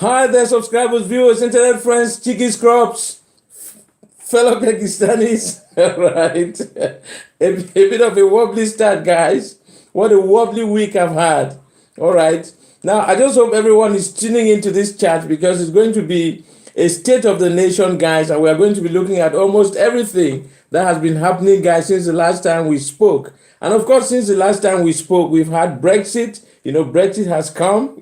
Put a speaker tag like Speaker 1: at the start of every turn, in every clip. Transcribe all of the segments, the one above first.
Speaker 1: Hi there, subscribers, viewers, internet friends, cheeky scrubs, fellow Pakistanis. All right. A bit of a wobbly start, guys. What a wobbly week I've had. All right. Now, I just hope everyone is tuning into this chat because it's going to be a state of the nation, guys, and we are going to be looking at almost everything that has been happening, guys, since the last time we spoke. And of course, since the last time we spoke, we've had Brexit. Brexit has come.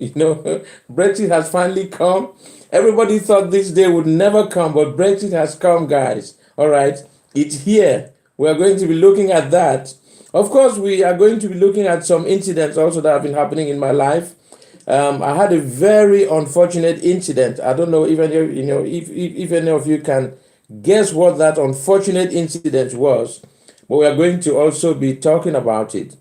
Speaker 1: Brexit has finally come. Everybody thought this day would never come, but Brexit has come, guys. All right. It's here. We are going to be looking at that. Of course, we are going to be looking at some incidents also that have been happening in my life. I had a very unfortunate incident. I don't know even if any of you can guess what that unfortunate incident was, but we are going to also be talking about it.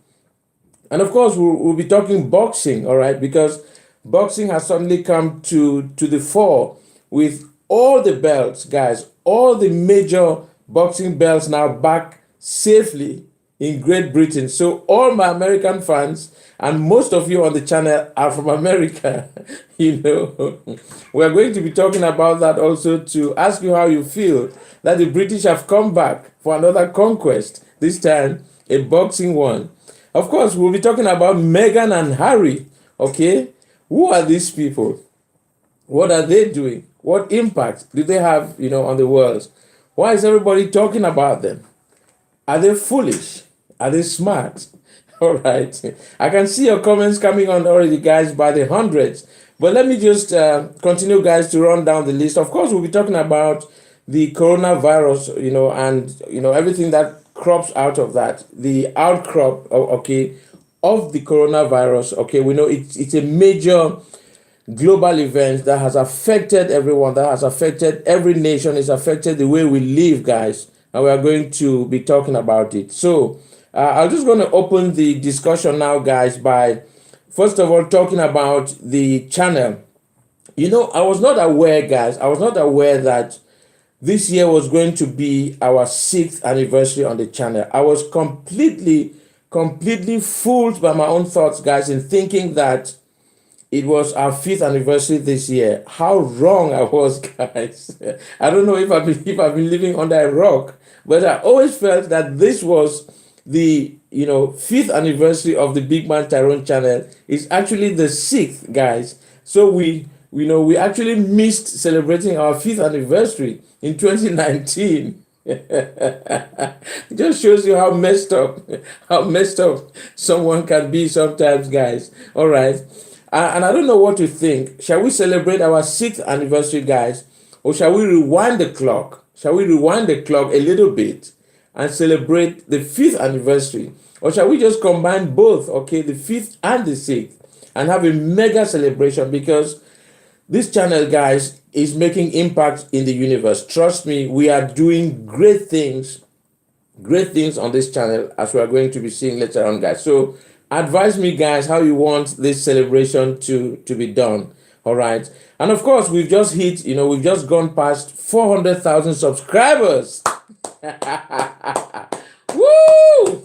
Speaker 1: And of course, we'll be talking boxing, all right, because boxing has suddenly come to the fore with all the belts, guys, all the major boxing belts now back safely in Great Britain. So all my American fans and most of you on the channel are from America. We're going to be talking about that also to ask you how you feel that the British have come back for another conquest, this time a boxing one. Of course, we'll be talking about Meghan and Harry. Okay, who are these people? What are they doing? What impact do they have, on the world? Why is everybody talking about them? Are they foolish? Are they smart? All right. I can see your comments coming on already, guys, by the hundreds. But let me just continue, guys, to run down the list. Of course, we'll be talking about the coronavirus, and, everything that crops out of that. The outcrop, okay, of the coronavirus. Okay, we know it's a major global event that has affected everyone, that has affected every nation, it's affected the way we live, guys. And we are going to be talking about it. So I'm just going to open the discussion now, guys, by first of all talking about the channel. I was not aware, guys, I was not aware that this year was going to be our 6th anniversary on the channel. I was completely fooled by my own thoughts, guys, in thinking that it was our 5th anniversary this year. How wrong I was, guys. I don't know if I've been living under a rock, but I always felt that this was the 5th anniversary of the Big Man Tyrone channel. It's actually the 6th, guys. So we actually missed celebrating our 5th anniversary in 2019. It just shows you how messed up someone can be sometimes, guys. All right. And I don't know what to think. Shall we celebrate our 6th anniversary, guys? Or shall we rewind the clock? Shall we rewind the clock a little bit and celebrate the 5th anniversary? Or shall we just combine both, okay, the 5th and the 6th, and have a mega celebration? Because this channel, guys, is making impact in the universe. Trust me, we are doing great things on this channel, as we are going to be seeing later on, guys. So advise me, guys, how you want this celebration to be done. All right. And of course, we've just hit, we've just gone past 400,000 subscribers. Woo!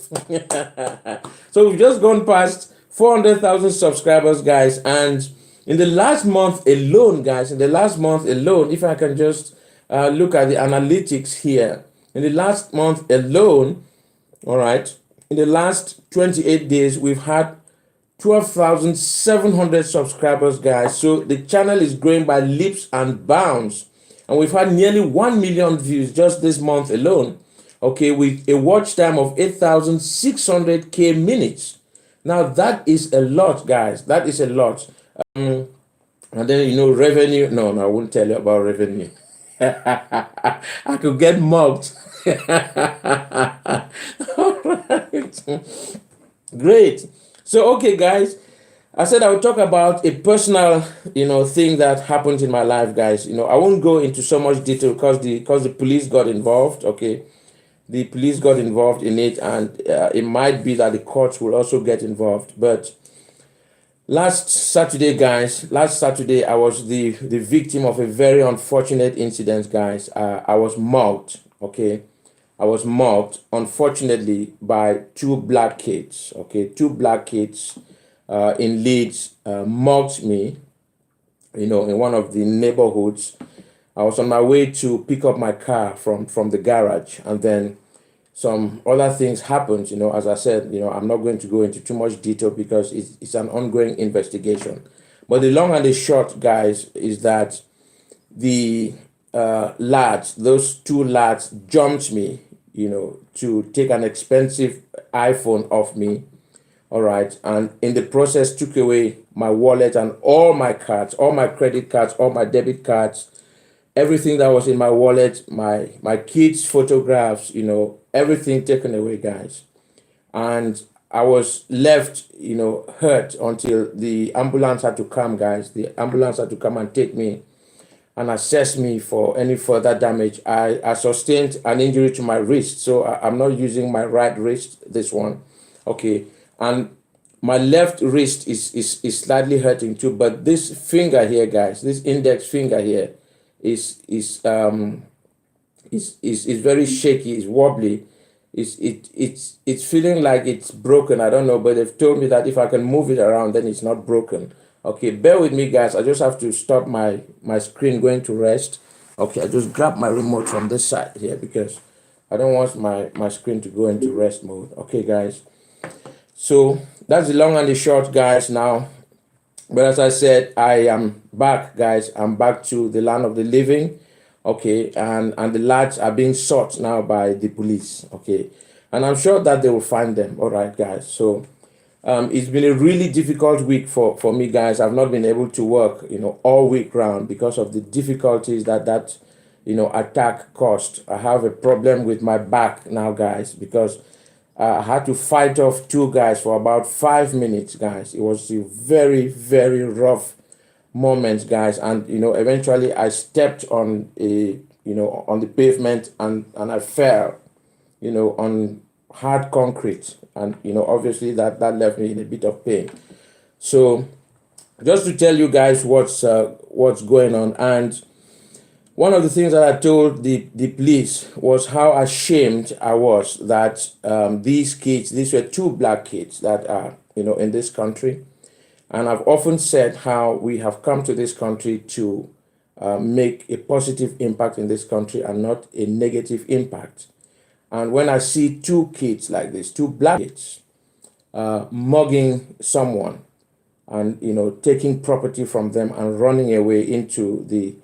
Speaker 1: So we've just gone past 400,000 subscribers, guys. And in the last month alone, guys, if I can just look at the analytics here, in the last month alone, all right, in the last 28 days, we've had 12,700 subscribers, guys. So the channel is growing by leaps and bounds. And we've had nearly 1 million views just this month alone. Okay, with a watch time of 8,600K minutes. Now, that is a lot, guys. That is a lot. And then, revenue. No, I won't tell you about revenue. I could get mugged. All right. Great. So, okay, guys, I said I would talk about a personal, thing that happened in my life, guys. I won't go into so much detail because the police got involved. Okay, the police got involved in it, and it might be that the courts will also get involved. But last Saturday, I was the victim of a very unfortunate incident, guys. I was mugged. Okay, I was mugged, unfortunately, by 2 black kids. Okay, 2 black kids in Leeds mugged me, in one of the neighborhoods. I was on my way to pick up my car from the garage, and then some other things happened. As I said, I'm not going to go into too much detail because it's an ongoing investigation. But the long and the short, guys, is that the lads, those two lads, jumped me, to take an expensive iPhone off me. All right. And in the process, took away my wallet and all my cards, all my credit cards, all my debit cards, everything that was in my wallet, my kids' photographs, everything taken away, guys. And I was left, hurt until the ambulance had to come, guys. The ambulance had to come and take me and assess me for any further damage. I sustained an injury to my wrist, so I'm not using my right wrist, this one. Okay. And my left wrist is slightly hurting too, but this finger here, guys, this index finger here is very shaky, it's wobbly. It's feeling like it's broken. I don't know, but they've told me that if I can move it around, then it's not broken. Okay, bear with me, guys. I just have to stop my screen going to rest. Okay, I just grab my remote from this side here because I don't want my screen to go into rest mode. Okay, guys. So that's the long and the short, guys. Now, but as I said, I am back, guys. I'm back to the land of the living. Okay, and the lads are being sought now by the police. Okay, and I'm sure that they will find them. All right, guys. So it's been a really difficult week for me, guys. I've not been able to work, all week round because of the difficulties that attack caused. I have a problem with my back now, guys, because I had to fight off two guys for about 5 minutes, guys. It was a very, very rough moment, guys. And, eventually I stepped on on the pavement and I fell, on hard concrete. And, obviously that left me in a bit of pain. So just to tell you guys what's going on. And one of the things that I told the police was how ashamed I was that these were two black kids that are, in this country. And I've often said how we have come to this country to make a positive impact in this country and not a negative impact. And when I see two kids like this, two black kids, mugging someone and, taking property from them and running away into the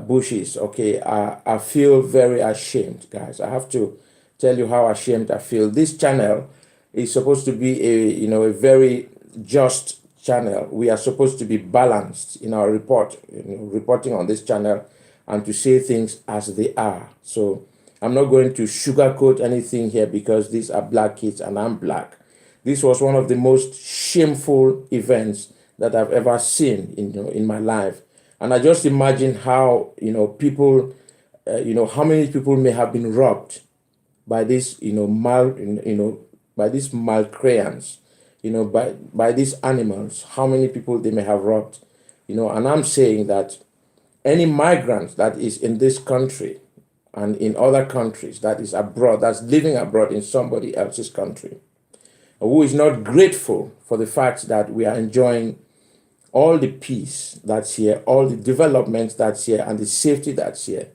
Speaker 1: bushes, okay, I feel very ashamed, guys. I have to tell you how ashamed I feel. This channel is supposed to be a very just channel. We are supposed to be balanced in our reporting on this channel and to say things as they are. So I'm not going to sugarcoat anything here because these are black kids and I'm black. This was one of the most shameful events that I've ever seen in my life. And I just imagine how, people, how many people may have been robbed by this, by these malcreants, by these animals, how many people they may have robbed, and I'm saying that any migrant that is in this country and in other countries, that is abroad, that's living abroad in somebody else's country, who is not grateful for the fact that we are enjoying all the peace that's here, all the development that's here, and the safety that's here,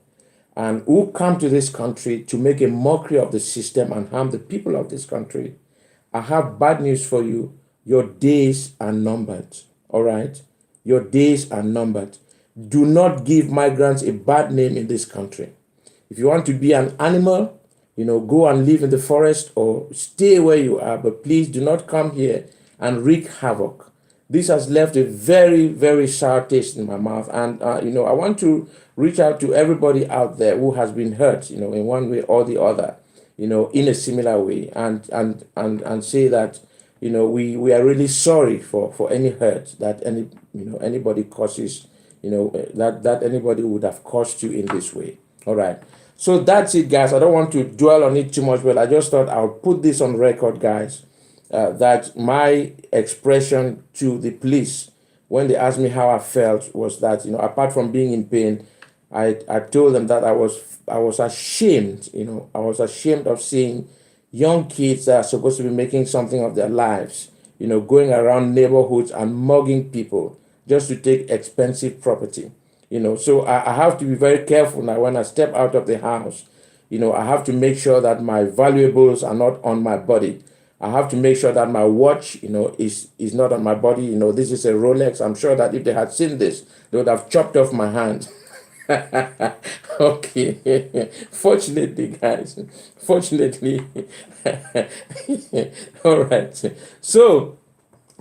Speaker 1: and who come to this country to make a mockery of the system and harm the people of this country, I have bad news for you. Your days are numbered. All right? Your days are numbered. Do not give migrants a bad name in this country. If you want to be an animal, go and live in the forest or stay where you are, but please do not come here and wreak havoc. This has left a very, very sour taste in my mouth. And, I want to reach out to everybody out there who has been hurt, in one way or the other, in a similar way, and say that, we are really sorry for any hurt that anybody causes, that anybody would have caused you in this way. All right. So that's it, guys. I don't want to dwell on it too much, but I just thought I'll put this on record, guys. That my expression to the police when they asked me how I felt was that, apart from being in pain, I told them that I was ashamed, I was ashamed of seeing young kids that are supposed to be making something of their lives, going around neighborhoods and mugging people just to take expensive property. So I have to be very careful now when I step out of the house. I have to make sure that my valuables are not on my body. I have to make sure that my watch, is not on my body. This is a Rolex. I'm sure that if they had seen this, they would have chopped off my hand. Okay. Fortunately, guys. Fortunately. All right. So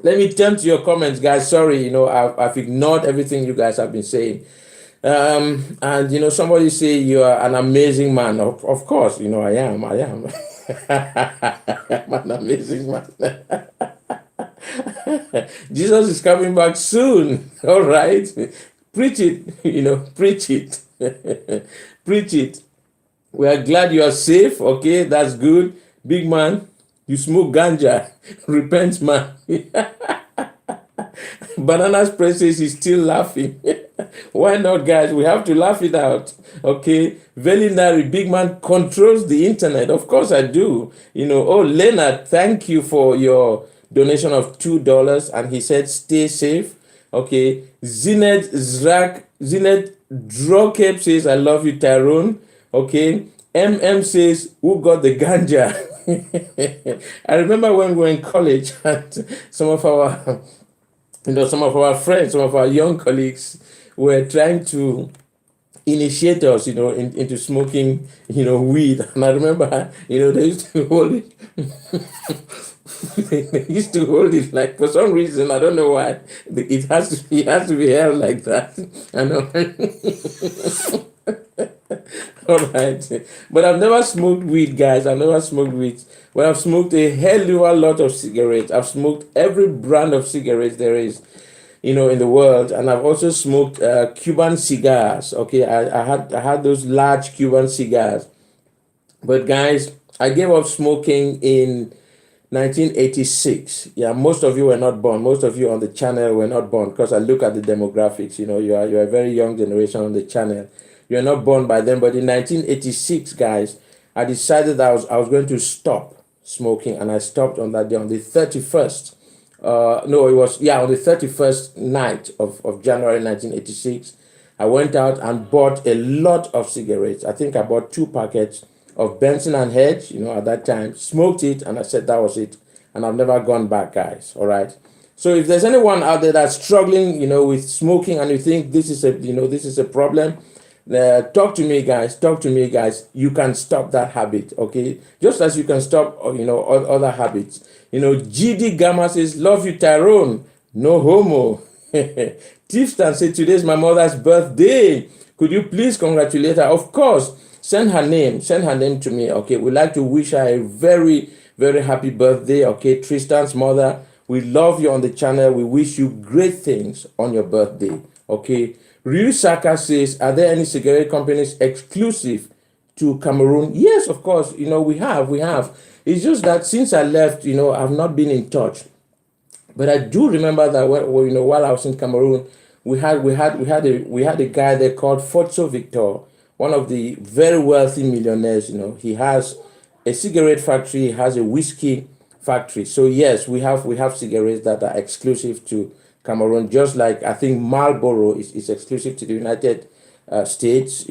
Speaker 1: let me turn to your comments, guys. Sorry, I've ignored everything you guys have been saying. And somebody say you are an amazing man. Of course, I am. I'm an amazing man. Jesus is coming back soon. All right. Preach it, preach it. Preach it. We are glad you are safe. Okay, that's good. Big man, you smoke ganja. Repent, man. Banana's princess is still laughing. Why not, guys? We have to laugh it out. Okay. Velinary, big man, controls the internet. Of course I do. Oh, Leonard, thank you for your donation of $2. And he said, stay safe. Okay. Zined Drokep says, I love you, Tyrone. Okay. MM says, who got the ganja? I remember when we were in college and some of our friends, some of our young colleagues were trying to initiate us, into smoking, weed. And I remember, they used to hold it. They used to hold it like, for some reason, I don't know why, it has to be held like that. I know. All right. But I've never smoked weed, guys. I've never smoked weed. Well, I've smoked a hell of a lot of cigarettes. I've smoked every brand of cigarettes there is, in the world. And I've also smoked Cuban cigars. Okay, I had those large Cuban cigars. But guys, I gave up smoking in 1986. Yeah, most of you were not born. Most of you on the channel were not born, because I look at the demographics. You're a very young generation on the channel. You're not born by then. But in 1986, guys, I decided that I was going to stop smoking, and I stopped on that day, on the 31st. On the 31st night of January 1986. I went out and bought a lot of cigarettes. I think I bought 2 packets of Benson and Hedge, at that time, smoked it, and I said that was it. And I've never gone back, guys. All right. So if there's anyone out there that's struggling, with smoking, and you think this is a problem, talk to me, guys. Talk to me, guys. You can stop that habit, okay? Just as you can stop, other habits. GD Gamma says, love you, Tyrone. No homo. Tifstan said, today's my mother's birthday. Could you please congratulate her? Of course. Send her name to me, okay? We'd like to wish her a very, very happy birthday, okay? Tristan's mother, we love you on the channel. We wish you great things on your birthday, okay? Ryu Saka says, are there any cigarette companies exclusive to Cameroon? Yes, of course, we have. It's just that since I left, I've not been in touch. But I do remember that while I was in Cameroon, we had a guy there called Forzo Victor, one of the very wealthy millionaires. He has a cigarette factory, he has a whiskey factory. So yes, we have cigarettes that are exclusive to Cameroon, just like I think Marlboro is exclusive to the United States.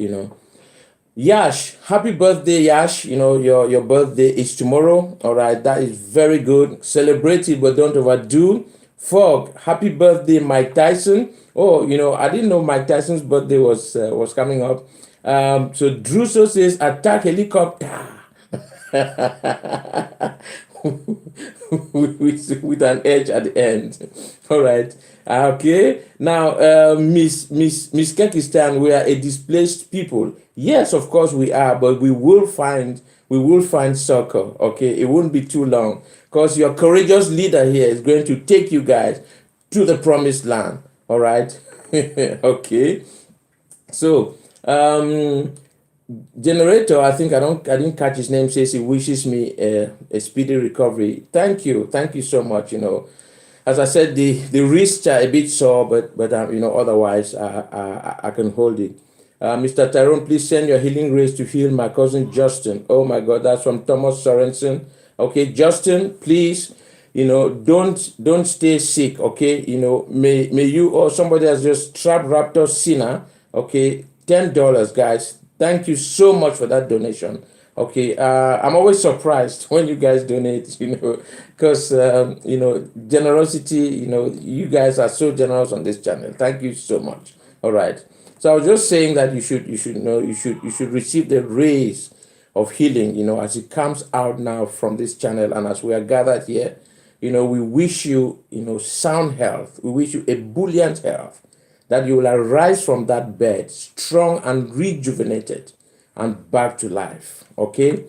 Speaker 1: Yash, happy birthday, Yash. Your birthday is tomorrow. All right, that is very good. Celebrate it, but don't overdo. Fog, happy birthday, Mike Tyson. Oh, I didn't know Mike Tyson's birthday was coming up. So Druso says, attack helicopter. with an edge at the end. All right. Okay. Now, Miss Kekistan, we are a displaced people. Yes, of course we are, but we will find succor. Okay, it won't be too long, because your courageous leader here is going to take you guys to the promised land. All right. Okay. So, Generator, I think I didn't catch his name, says he wishes me a speedy recovery. Thank you so much. As I said, the wrists are a bit sore, but otherwise I can hold it. Mr. Tyrone, please send your healing grace to heal my cousin Justin. Oh my God, that's from Thomas Sorensen. Okay, Justin, please, don't stay sick, okay? May you or somebody has just trap raptor sinner, okay? $10, guys. Thank you so much for that donation. Okay, I'm always surprised when you guys donate, because generosity, you guys are so generous on this channel. Thank you so much. All right. So I was just saying that you should receive the rays of healing, as it comes out now from this channel, and as we are gathered here, we wish you, sound health. We wish you ebullient health, that you will arise from that bed strong and rejuvenated and back to life. Okay,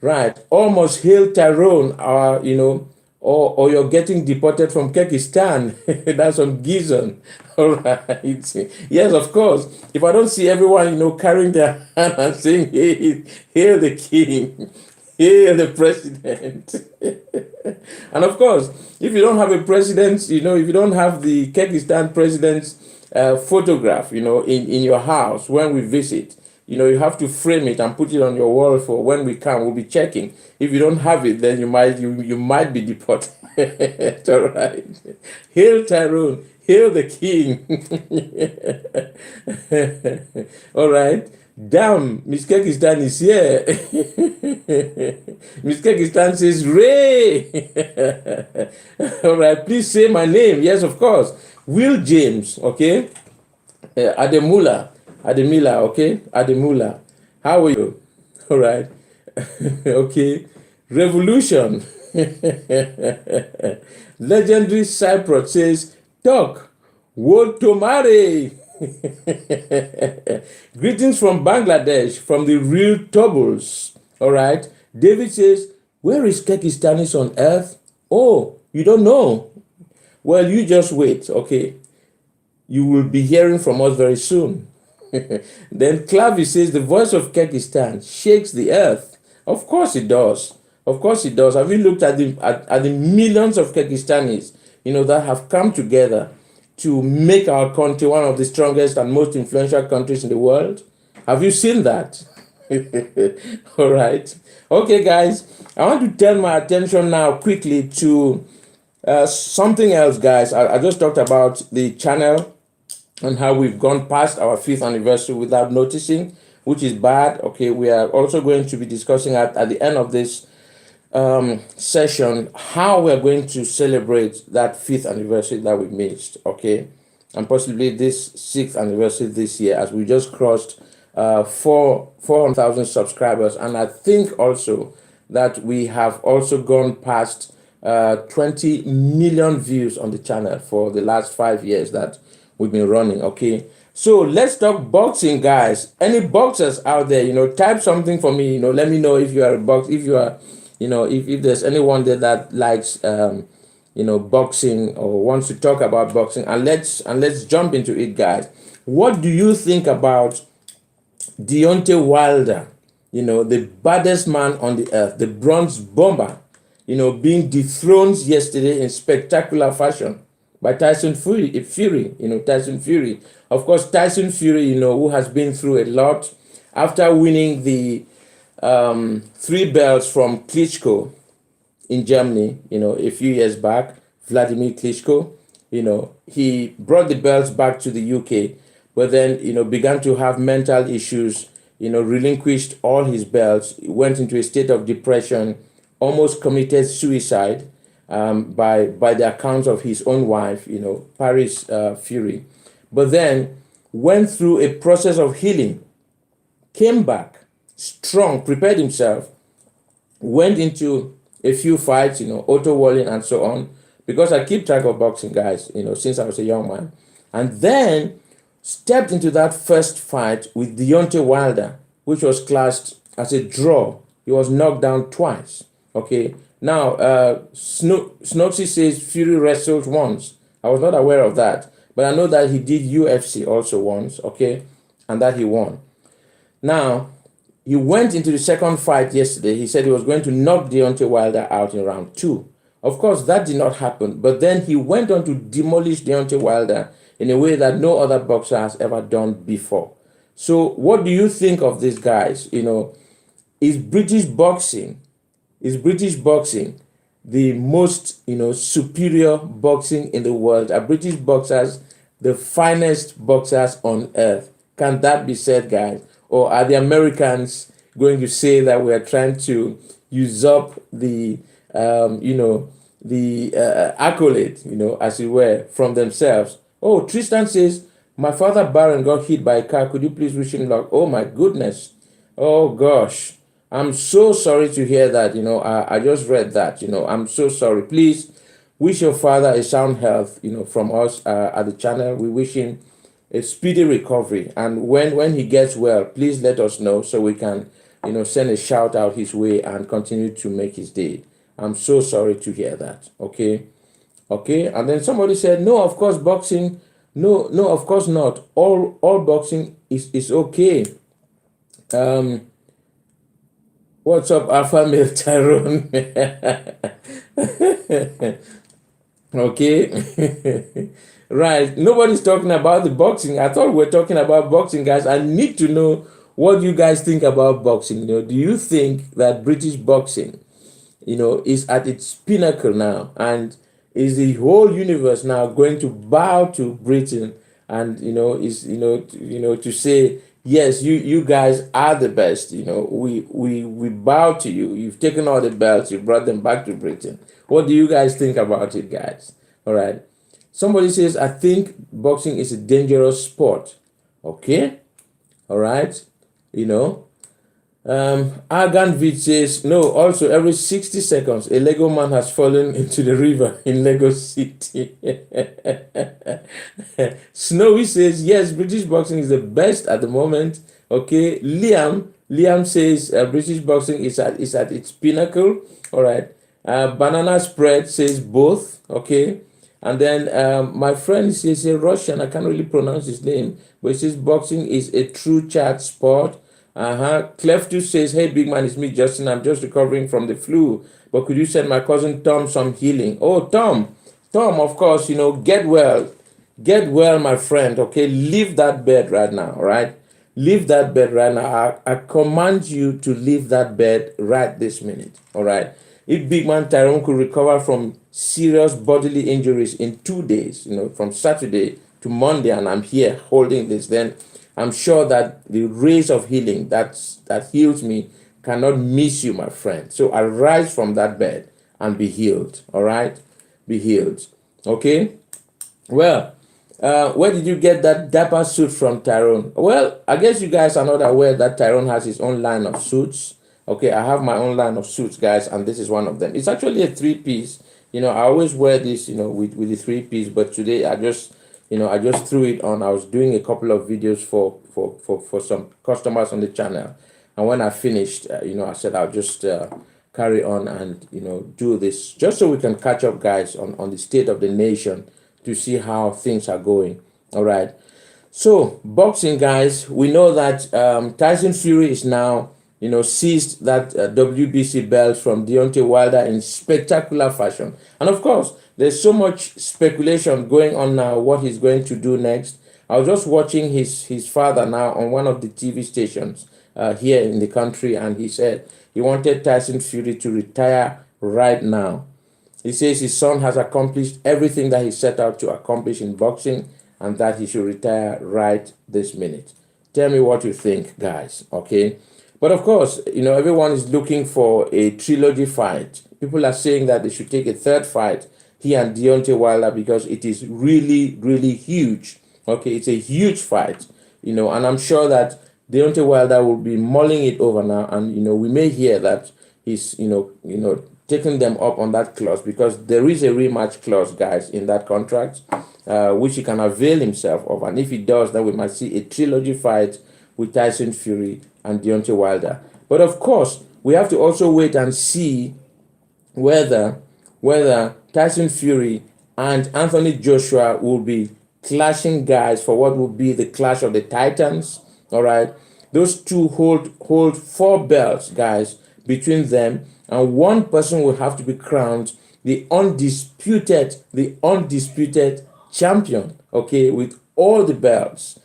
Speaker 1: right. Almost hail Tyrone, or you're getting deported from Kyrgyzstan. That's on Gizon. All right. Yes, of course. If I don't see everyone, carrying their hand and saying, "Hey, hail the king, hail the president." And of course, if you don't have a president, if you don't have the Kyrgyzstan president's photograph, in your house when we visit, you have to frame it and put it on your wall for when we come. We'll be checking. If you don't have it, then you might be deported. All right. Hail Tyrone. Hail the king. All right. Damn, Miss Kyrgyzstan is here. Miss Kyrgyzstan says, Ray. All right, please say my name. Yes, of course. Will James, okay? Ademila, okay? Ademula. How are you? All right. Okay. Revolution. Legendary Cyprus says, Talk. Wotomare. Greetings from Bangladesh, from the real Tobbles. All right. David says, Where is Kyrgyzstanis on earth? Oh, you don't know? Well, you just wait, okay? You will be hearing from us very soon. Then Clavi says, The voice of Kyrgyzstan shakes the earth. Of course it does. Of course it does. Have you looked at the millions of Kyrgyzstanis, that have come together to make our country one of the strongest and most influential countries in the world? Have you seen that? All right. Okay, guys, I want to turn my attention now quickly to something else, guys. I just talked about the channel and how we've gone past our 5th anniversary without noticing, which is bad. Okay, we are also going to be discussing at the end of this session how we're going to celebrate that 5th anniversary that we missed, okay, and possibly this 6th anniversary this year, as we just crossed 400,000 subscribers. And I think also that we have also gone past 20 million views on the channel for the last 5 years that we've been running. Okay, so let's talk boxing, guys. Any boxers out there, type something for me. Let me know if you are a box, if you are, if there's anyone there that likes boxing or wants to talk about boxing. And let's jump into it, guys. What do you think about Deontay Wilder, the baddest man on the earth, the bronze bomber, being dethroned yesterday in spectacular fashion by Tyson Fury, Tyson Fury. Of course, Tyson Fury, who has been through a lot after winning the 3 belts from Klitschko in Germany, a few years back. Vladimir Klitschko, he brought the belts back to the UK, but then, began to have mental issues, relinquished all his belts, went into a state of depression, almost committed suicide, by the accounts of his own wife, Paris Fury, but then went through a process of healing, came back strong, prepared himself, went into a few fights, auto walling and so on, because I keep track of boxing, guys, since I was a young man, and then stepped into that first fight with Deontay Wilder, which was classed as a draw. He was knocked down twice. Okay. Now, Snooksy says Fury wrestled once. I was not aware of that, but I know that he did UFC also once, okay, and that he won. Now, he went into the second fight yesterday. He said he was going to knock Deontay Wilder out in round 2. Of course, that did not happen, but then he went on to demolish Deontay Wilder in a way that no other boxer has ever done before. So what do you think of these guys? Is British boxing the most, superior boxing in the world? Are British boxers the finest boxers on earth? Can that be said, guys? Or are the Americans going to say that we are trying to usurp the, accolade, as it were, from themselves? Oh, Tristan says, my father Baron got hit by a car. Could you please wish him luck? Oh my goodness. Oh gosh. I'm so sorry to hear that. I just read that. I'm so sorry. Please wish your father a sound health, from us at the channel. We wish him a speedy recovery. And when he gets well, please let us know so we can, send a shout out his way and continue to make his day. I'm so sorry to hear that. Okay. Okay. And then somebody said, no, of course, boxing. No, of course not. All boxing is okay. What's up, Alpha Male Tyrone? Okay. Right. Nobody's talking about the boxing. I thought we were talking about boxing, guys. I need to know what you guys think about boxing. Do you think that British boxing, is at its pinnacle now, and is the whole universe now going to bow to Britain, and to say, yes, you guys are the best. We bow to you. You've taken all the belts, you brought them back to Britain. What do you guys think about it, guys? All right. Somebody says, I think boxing is a dangerous sport. Okay. All right. Arganvit says, no, also every 60 seconds, a Lego man has fallen into the river in Lagos City. Snowy says, yes, British boxing is the best at the moment. Okay. Liam says, British boxing is at its pinnacle. All right. Banana Spread says both. Okay. And then my friend says a Russian, I can't really pronounce his name, but he says boxing is a true chat sport. Cleftus says, hey, big man, it's me, Justin. I'm just recovering from the flu. But could you send my cousin Tom some healing? Oh, Tom, of course, get well. Get well, my friend, okay? Leave that bed right now, all right? Leave that bed right now. I command you to leave that bed right this minute, all right? If big man Tyrone could recover from serious bodily injuries in 2 days, from Saturday to Monday, and I'm here holding this, then I'm sure that the rays of healing that heals me cannot miss you, my friend. So arise from that bed and be healed. All right? Be healed. Okay? Well, where did you get that dapper suit from, Tyrone? Well, I guess you guys are not aware that Tyrone has his own line of suits. Okay, I have my own line of suits, guys, and this is one of them. It's actually a 3-piece. I always wear this, with the 3-piece, but today I just threw it on. I was doing a couple of videos for some customers on the channel. And when I finished, I said I'll just carry on and, do this just so we can catch up, guys, on the state of the nation to see how things are going. All right. So boxing, guys, we know that Tyson Fury is now, seized that WBC belt from Deontay Wilder in spectacular fashion. And of course, there's so much speculation going on now what he's going to do next. I was just watching his father now on one of the TV stations here in the country, and he said he wanted Tyson Fury to retire right now. He says his son has accomplished everything that he set out to accomplish in boxing, and that he should retire right this minute. Tell me what you think, guys, okay? But of course, everyone is looking for a trilogy fight. People are saying that they should take a third fight, he and Deontay Wilder, because it is really, really huge. Okay, it's a huge fight, and I'm sure that Deontay Wilder will be mulling it over now, and we may hear that he's taking them up on that clause, because there is a rematch clause, guys, in that contract, which he can avail himself of, and if he does, then we might see a trilogy fight with Tyson Fury and Deontay Wilder. But of course, we have to also wait and see whether Tyson Fury and Anthony Joshua will be clashing, guys, for what will be the clash of the Titans. All right, those two hold 4 belts, guys, between them, and one person will have to be crowned the undisputed champion. Okay, with all the belts,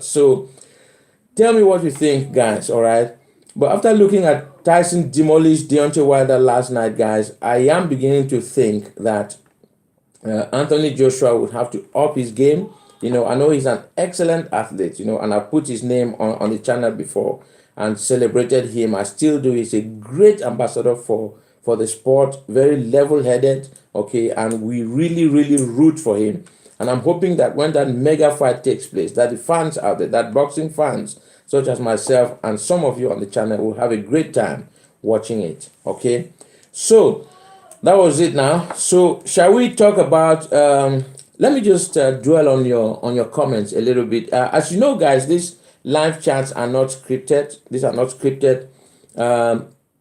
Speaker 1: So tell me what you think, guys. All right. But after looking at Tyson demolished Deontay Wilder last night, guys. I am beginning to think that Anthony Joshua would have to up his game. I know he's an excellent athlete, and I've put his name on the channel before and celebrated him. I still do. He's a great ambassador for the sport, very level-headed, okay, and we really, really root for him. And I'm hoping that when that mega fight takes place, that the fans out there, that boxing fans, such as myself and some of you on the channel, will have a great time watching it, okay? So, that was it now. So, shall we talk about, let me just dwell on your comments a little bit. As you know, guys, these live chats are not scripted. These are not scripted.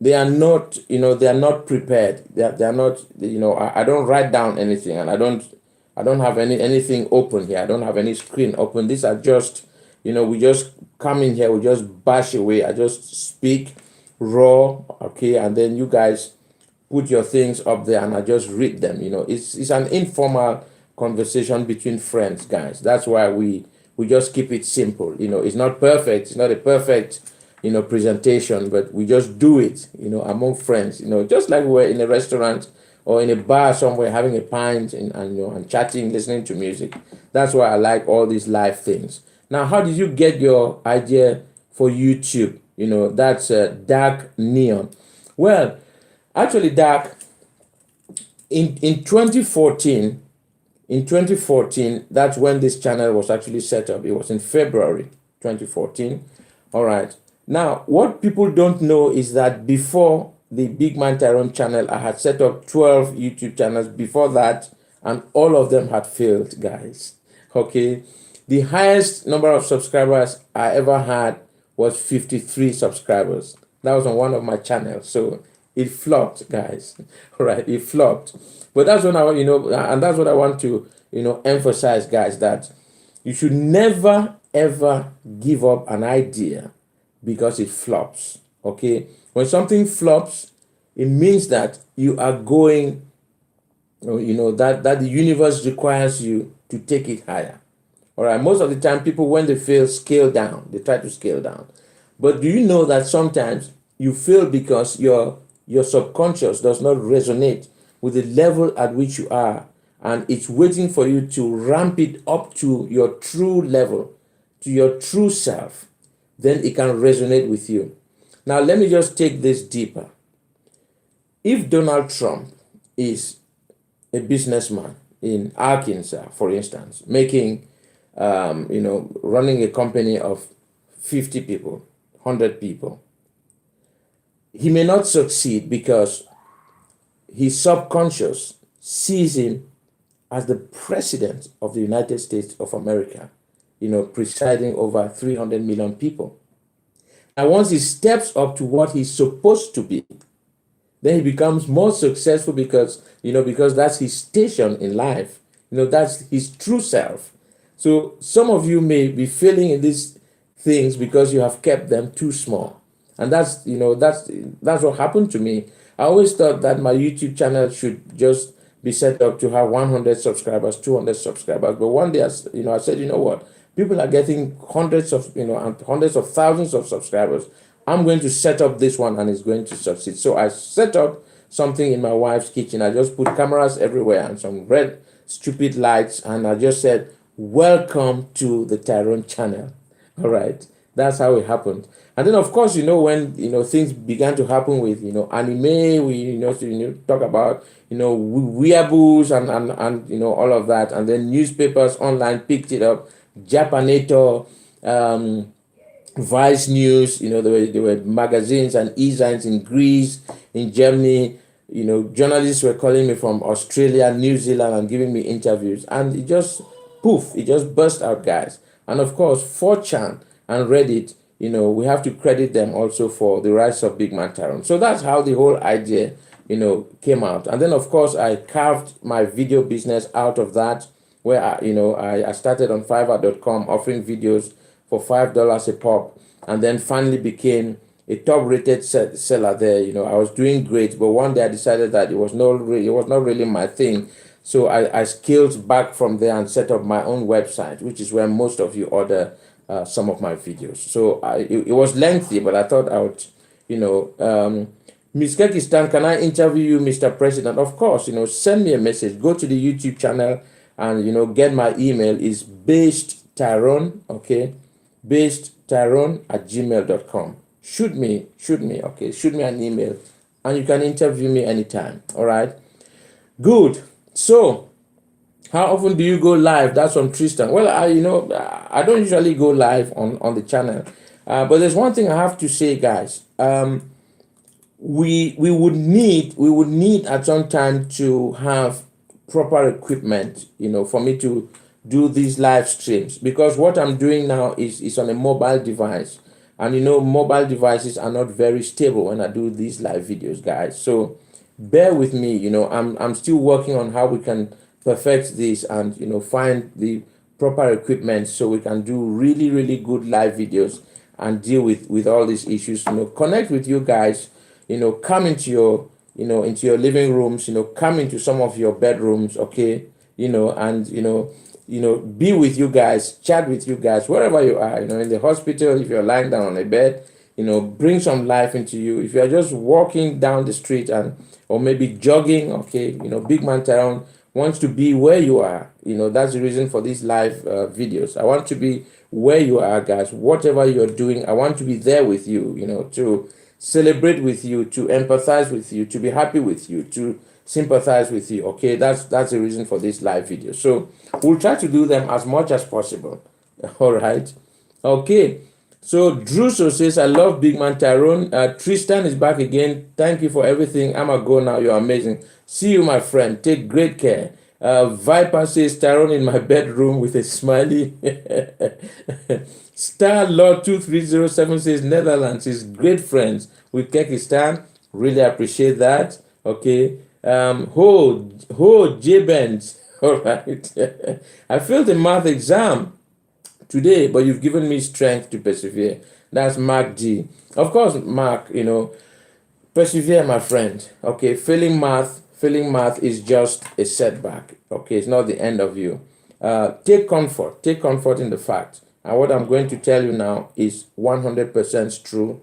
Speaker 1: They are not, they are not prepared. They are not, I don't write down anything, and I don't have anything open here. I don't have any screen open. These are just, we just come in here, we just bash away. I just speak raw, okay, and then you guys put your things up there and I just read them. It's an informal conversation between friends, guys. That's why we just keep it simple. It's not perfect. It's not a perfect, presentation, but we just do it, among friends, just like we're in a restaurant or in a bar somewhere having a pint and chatting, listening to music. That's why I like all these live things. Now, how did you get your idea for YouTube? That's Dark Neon. Well, actually, Dark, in 2014, that's when this channel was actually set up. It was in February 2014. All right. Now, what people don't know is that before the Big Man Tyrone channel, I had set up 12 YouTube channels before that, and all of them had failed, guys. Okay. The highest number of subscribers I ever had was 53 subscribers. That was on one of my channels. So it flopped, guys. All right, it flopped. But that's what and that's what I want to, emphasize, guys, that you should never, ever give up an idea because it flops, okay? When something flops, it means that you are going, that the universe requires you to take it higher. All right, most of the time, people, when they fail, scale down. They try to scale down. But do you know that sometimes you fail because your subconscious does not resonate with the level at which you are, and it's waiting for you to ramp it up to your true level, to your true self. Then it can resonate with you. Now, let me just take this deeper. If Donald Trump is a businessman in Arkansas, for instance, making, running a company of 50 people, 100 people, he may not succeed because his subconscious sees him as the president of the United States of America, presiding over 300 million people. And once he steps up to what he's supposed to be, then he becomes more successful because that's his station in life. That's his true self. So some of you may be failing in these things because you have kept them too small. And that's what happened to me. I always thought that my YouTube channel should just be set up to have 100 subscribers, 200 subscribers. But one day, I said, what? People are getting hundreds of thousands of subscribers. I'm going to set up this one and it's going to succeed. So I set up something in my wife's kitchen. I just put cameras everywhere and some red stupid lights. And I just said, welcome to the Tyrone channel. All right. That's how it happened. And then, of course, when, things began to happen with, anime, we, talk about, weeaboos and all of that. And then newspapers online picked it up. Japanator, Vice News, there were magazines and e-zines in Greece, in Germany. Journalists were calling me from Australia, New Zealand, and giving me interviews. And it just, poof, it just burst out, guys. And of course, 4chan and Reddit, we have to credit them also for the rise of Big Man Tyrone. So that's how the whole idea, came out. And then, of course, I carved my video business out of that, where I started on Fiverr.com offering videos for $5 a pop, and then finally became a top-rated seller there. I was doing great, but one day I decided that it was not really my thing. So I scaled back from there and set up my own website, which is where most of you order some of my videos. So it was lengthy, but I thought I would, Miss Kekistan, can I interview you, Mr. President? Of course, send me a message. Go to the YouTube channel and, get my email is based Tyrone, okay? Based Tyrone at gmail.com. Shoot me, okay? Shoot me an email and you can interview me anytime, all right? Good. So, how often do you go live? That's from Tristan. Well, I don't usually go live on the channel. But there's one thing I have to say, guys. We would need at some time to have proper equipment, for me to do these live streams, because what I'm doing now is on a mobile device, and mobile devices are not very stable when I do these live videos, guys. So bear with me. I'm still working on how we can perfect this and find the proper equipment so we can do really, really good live videos and deal with all these issues. Connect with you guys. Come into your into your living rooms. Come into some of your bedrooms, okay? And be with you guys, chat with you guys wherever you are. In the hospital, if you're lying down on a bed, bring some life into you. If you're just walking down the street or maybe jogging, okay, Big Man Tyrone wants to be where you are. That's the reason for these live videos. I want to be where you are, guys. Whatever you're doing, I want to be there with you, to celebrate with you, to empathize with you, to be happy with you, to sympathize with you, okay? That's the reason for this live video. So we'll try to do them as much as possible. All right. Okay. So Druso says, I love Big Man Tyrone. Tristan is back again. Thank you for everything. I'm a go now. You're amazing. See you, my friend. Take great care. Viper says, Tyrone in my bedroom with a smiley. Star Lord 2307 says, Netherlands is great friends with Kekistan. Really appreciate that. Okay. J-Benz. All right. I failed the math exam today, but you've given me strength to persevere. That's Mark G. Of course, Mark, persevere, my friend. Okay, failing math is just a setback. Okay, it's not the end of you. Take comfort in the fact. And what I'm going to tell you now is 100% true.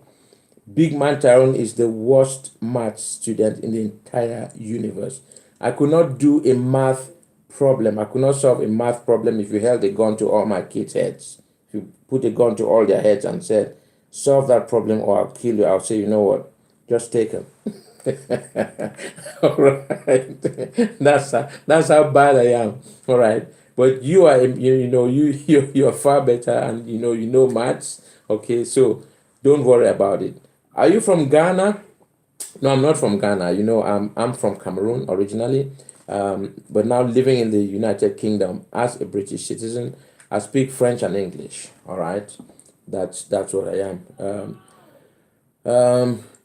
Speaker 1: Big Man Tyrone is the worst math student in the entire universe. I could not do a math problem. I could not solve a math problem if you held a gun to all my kids' heads. If you put a gun to all their heads and said, solve that problem or I'll kill you, I'll say, you know what? Just take them. All right. That's how bad I am. All right. But you are, you're far better, and you know maths. Okay, so don't worry about it. Are you from Ghana? No, I'm not from Ghana. I'm from Cameroon originally, but now living in the United Kingdom as a British citizen. I speak French and English. All right, that's what I am.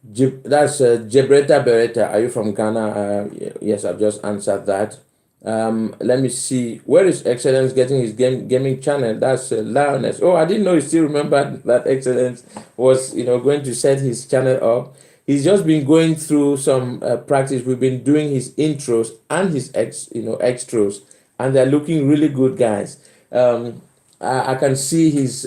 Speaker 1: That's Jebreta Beretta. Are you from Ghana? Yes, I've just answered that. Let me see. Where is Excellence getting his gaming channel? That's Lioness. Oh, I didn't know he still remembered that Excellence was going to set his channel up. He's just been going through some practice. We've been doing his intros and his extros, and they're looking really good, guys. I can see his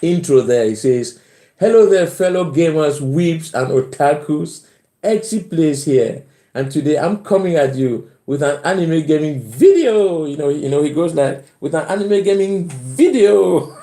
Speaker 1: intro there. He says, hello there, fellow gamers, weeps, and otakus. Exi plays here, and today I'm coming at you with an anime gaming video. He goes like, with an anime gaming video.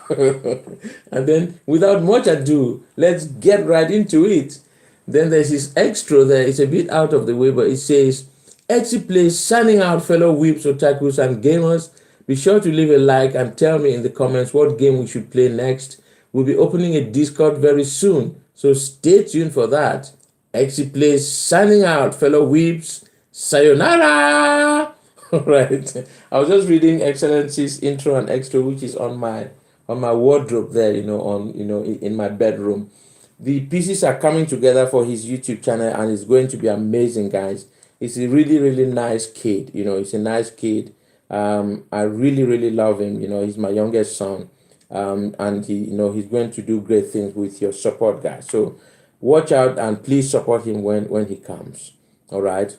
Speaker 1: And then without much ado, let's get right into it. Then there's this extra there. It's a bit out of the way, but it says, Exi plays signing out, fellow weeps, otakus, and gamers. Be sure to leave a like and tell me in the comments what game we should play next. We'll be opening a Discord very soon, so stay tuned for that. Exi plays signing out, fellow weeps. Sayonara! All right. I was just reading Excellency's intro and extra, which is on my wardrobe there, in my bedroom. The pieces are coming together for his YouTube channel, and it's going to be amazing, guys. He's a really, really nice kid. He's a nice kid. I really, really love him. He's my youngest son. And he's going to do great things with your support, guys. So watch out and please support him when he comes. All right.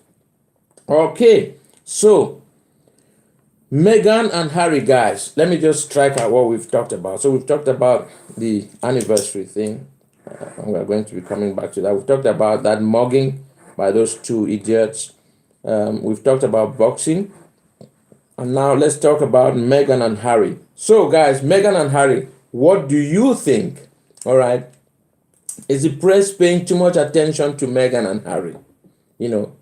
Speaker 1: Okay. So Meghan and Harry, guys, let me just strike out what we've talked about. So we've talked about the anniversary thing. And we're going to be coming back to that. We've talked about that mugging by those two idiots. We've talked about boxing. And now let's talk about Meghan and Harry. So, guys, Meghan and Harry, what do you think? All right. Is the press paying too much attention to Meghan and Harry?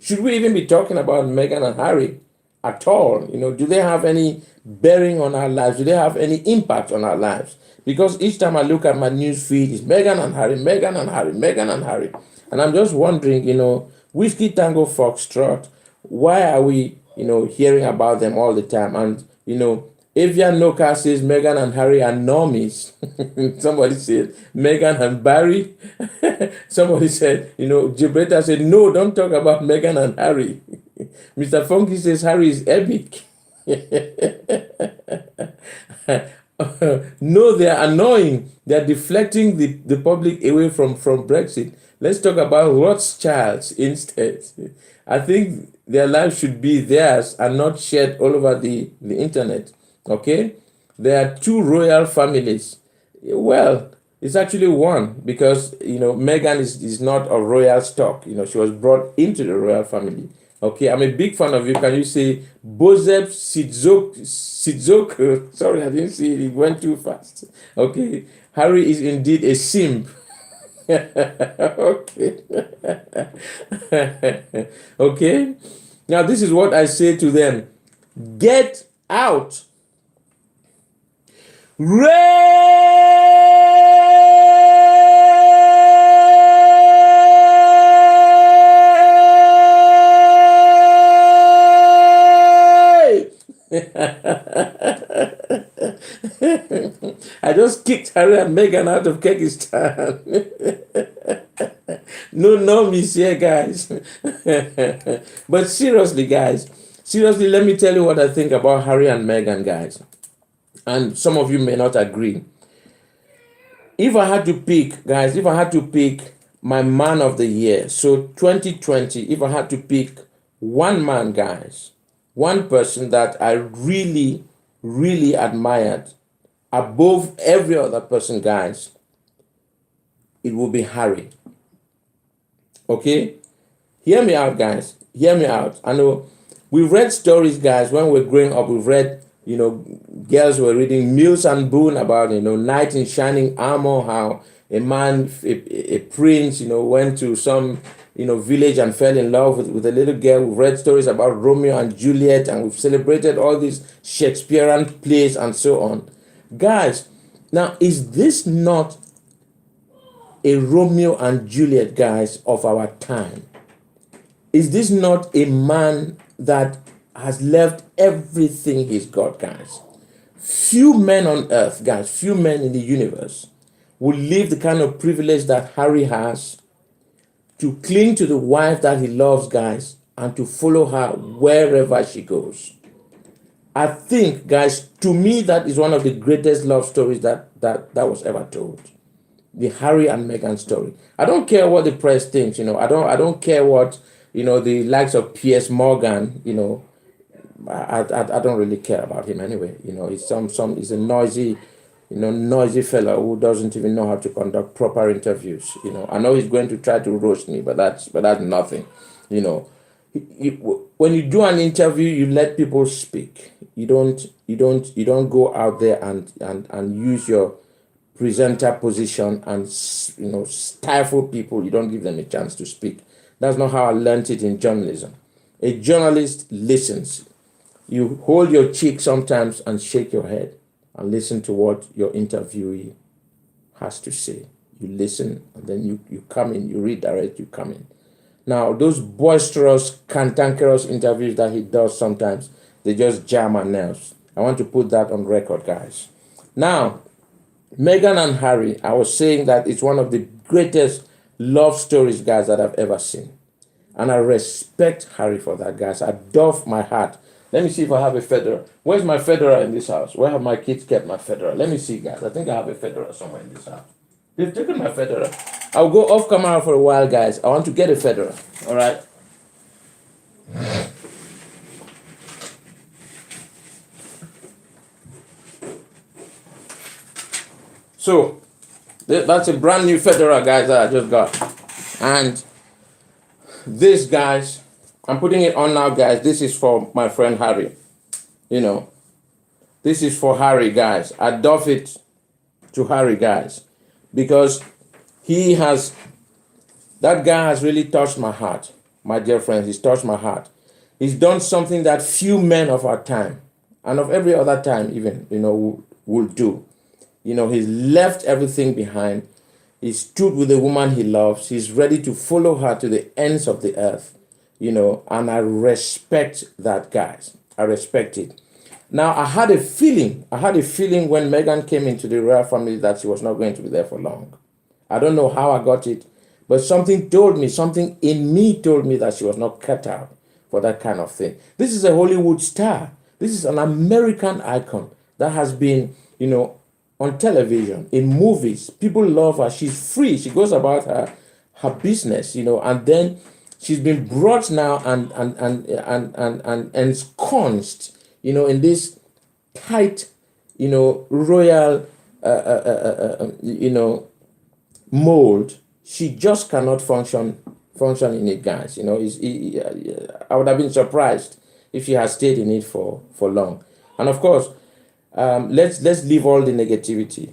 Speaker 1: Should we even be talking about Meghan and Harry at all? Do they have any bearing on our lives? Do they have any impact on our lives? Because each time I look at my news feed, it's Meghan and Harry, Meghan and Harry, Meghan and Harry. And I'm just wondering, Whiskey Tango Foxtrot, why are we, hearing about them all the time? And, Avian Noka says Meghan and Harry are normies. Somebody said Meghan and Barry. Somebody said, Gibraltar said, no, don't talk about Meghan and Harry. Mr. Funky says Harry is epic. No, they are annoying. They are deflecting the public away from Brexit. Let's talk about Rothschilds instead. I think their lives should be theirs and not shared all over the internet. Okay? There are two royal families. Well, it's actually one because, Meghan is not a royal stock. She was brought into the royal family. Okay, I'm a big fan of you. Can you say Bozeb Sidzok? Sorry, I didn't see it. It went too fast. Okay, Harry is indeed a simp. Okay. Okay. Now, this is what I say to them. Get out. I just kicked Harry and Meghan out of Kyrgyzstan. No, monsieur, guys. But seriously, guys, let me tell you what I think about Harry and Meghan, guys. And some of you may not agree. If I had to pick, guys, my man of the year, so 2020, if I had to pick one man, guys, one person that I really, really admired above every other person, guys, it would be Harry. Okay? Hear me out, guys. Hear me out. I know we've read stories, guys, when we were growing up. We've read, girls were reading Mills and Boone about, knight in shining armor, how a man, a prince, went to some, village and fell in love with a little girl. We've read stories about Romeo and Juliet, and we've celebrated all these Shakespearean plays and so on. Guys, now, is this not a Romeo and Juliet, guys, of our time? Is this not a man that has left everything he's got, guys? Few men on earth, guys, few men in the universe will live the kind of privilege that Harry has to cling to the wife that he loves, guys, and to follow her wherever she goes. I think, guys, to me, that is one of the greatest love stories that was ever told. The Harry and Meghan story. I don't care what the press thinks, I don't care what, the likes of Piers Morgan, I don't really care about him anyway. He's he's a noisy fellow who doesn't even know how to conduct proper interviews. I know he's going to try to roast me, but that's nothing. When you do an interview, you let people speak. You don't go out there and use your presenter position and stifle people. You don't give them a chance to speak. That's not how I learned it in journalism. A journalist listens. You hold your cheek sometimes and shake your head and listen to what your interviewee has to say. You listen and then you come in, you redirect, you come in. Now, those boisterous, cantankerous interviews that he does sometimes, they just jam our nerves. I want to put that on record, guys. Now, Meghan and Harry, I was saying that it's one of the greatest love stories, guys, that I've ever seen. And I respect Harry for that, guys. I doff my hat. Let me see if I have a Federer. Where's my Federer in this house? Where have my kids kept my Federer? Let me see, guys. I think I have a Federer somewhere in this house. They've taken my Federer. I'll go off camera for a while, guys. I want to get a Federer. All right? So, That's a brand new federal, guys, that I just got. And this, guys, I'm putting it on now, guys. This is for my friend Harry. You know, this is for Harry, guys. I doff it to Harry, guys, because he has, that guy has really touched my heart. My dear friends, he's touched my heart. He's done something that few men of our time and of every other time even, will do. He's left everything behind. He stood with the woman he loves. He's ready to follow her to the ends of the earth, and I respect that, guys. I respect it. Now, I had a feeling when Meghan came into the royal family that she was not going to be there for long. I don't know how I got it, but something in me told me that she was not cut out for that kind of thing. This is a Hollywood star. This is an American icon that has been, on television, in movies. People love her. She's free. She goes about her business, and then she's been brought now and ensconced, in this tight, royal, mold. She just cannot function in it, guys. I would have been surprised if she had stayed in it for long. And of course, let's leave all the negativity.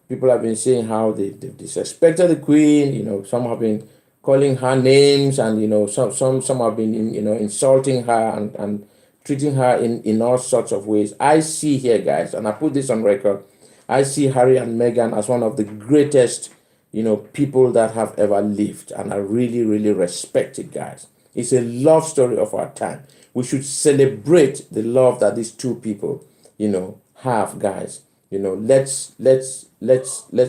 Speaker 1: People have been saying how they disrespected the queen. Some have been calling her names, and some have been insulting her and treating her in all sorts of ways. I see here, guys, and I put this on record, I see Harry and Meghan as one of the greatest people that have ever lived, and I really, really respect it, guys. It's a love story of our time. We should celebrate the love that these two people, have, guys. Let's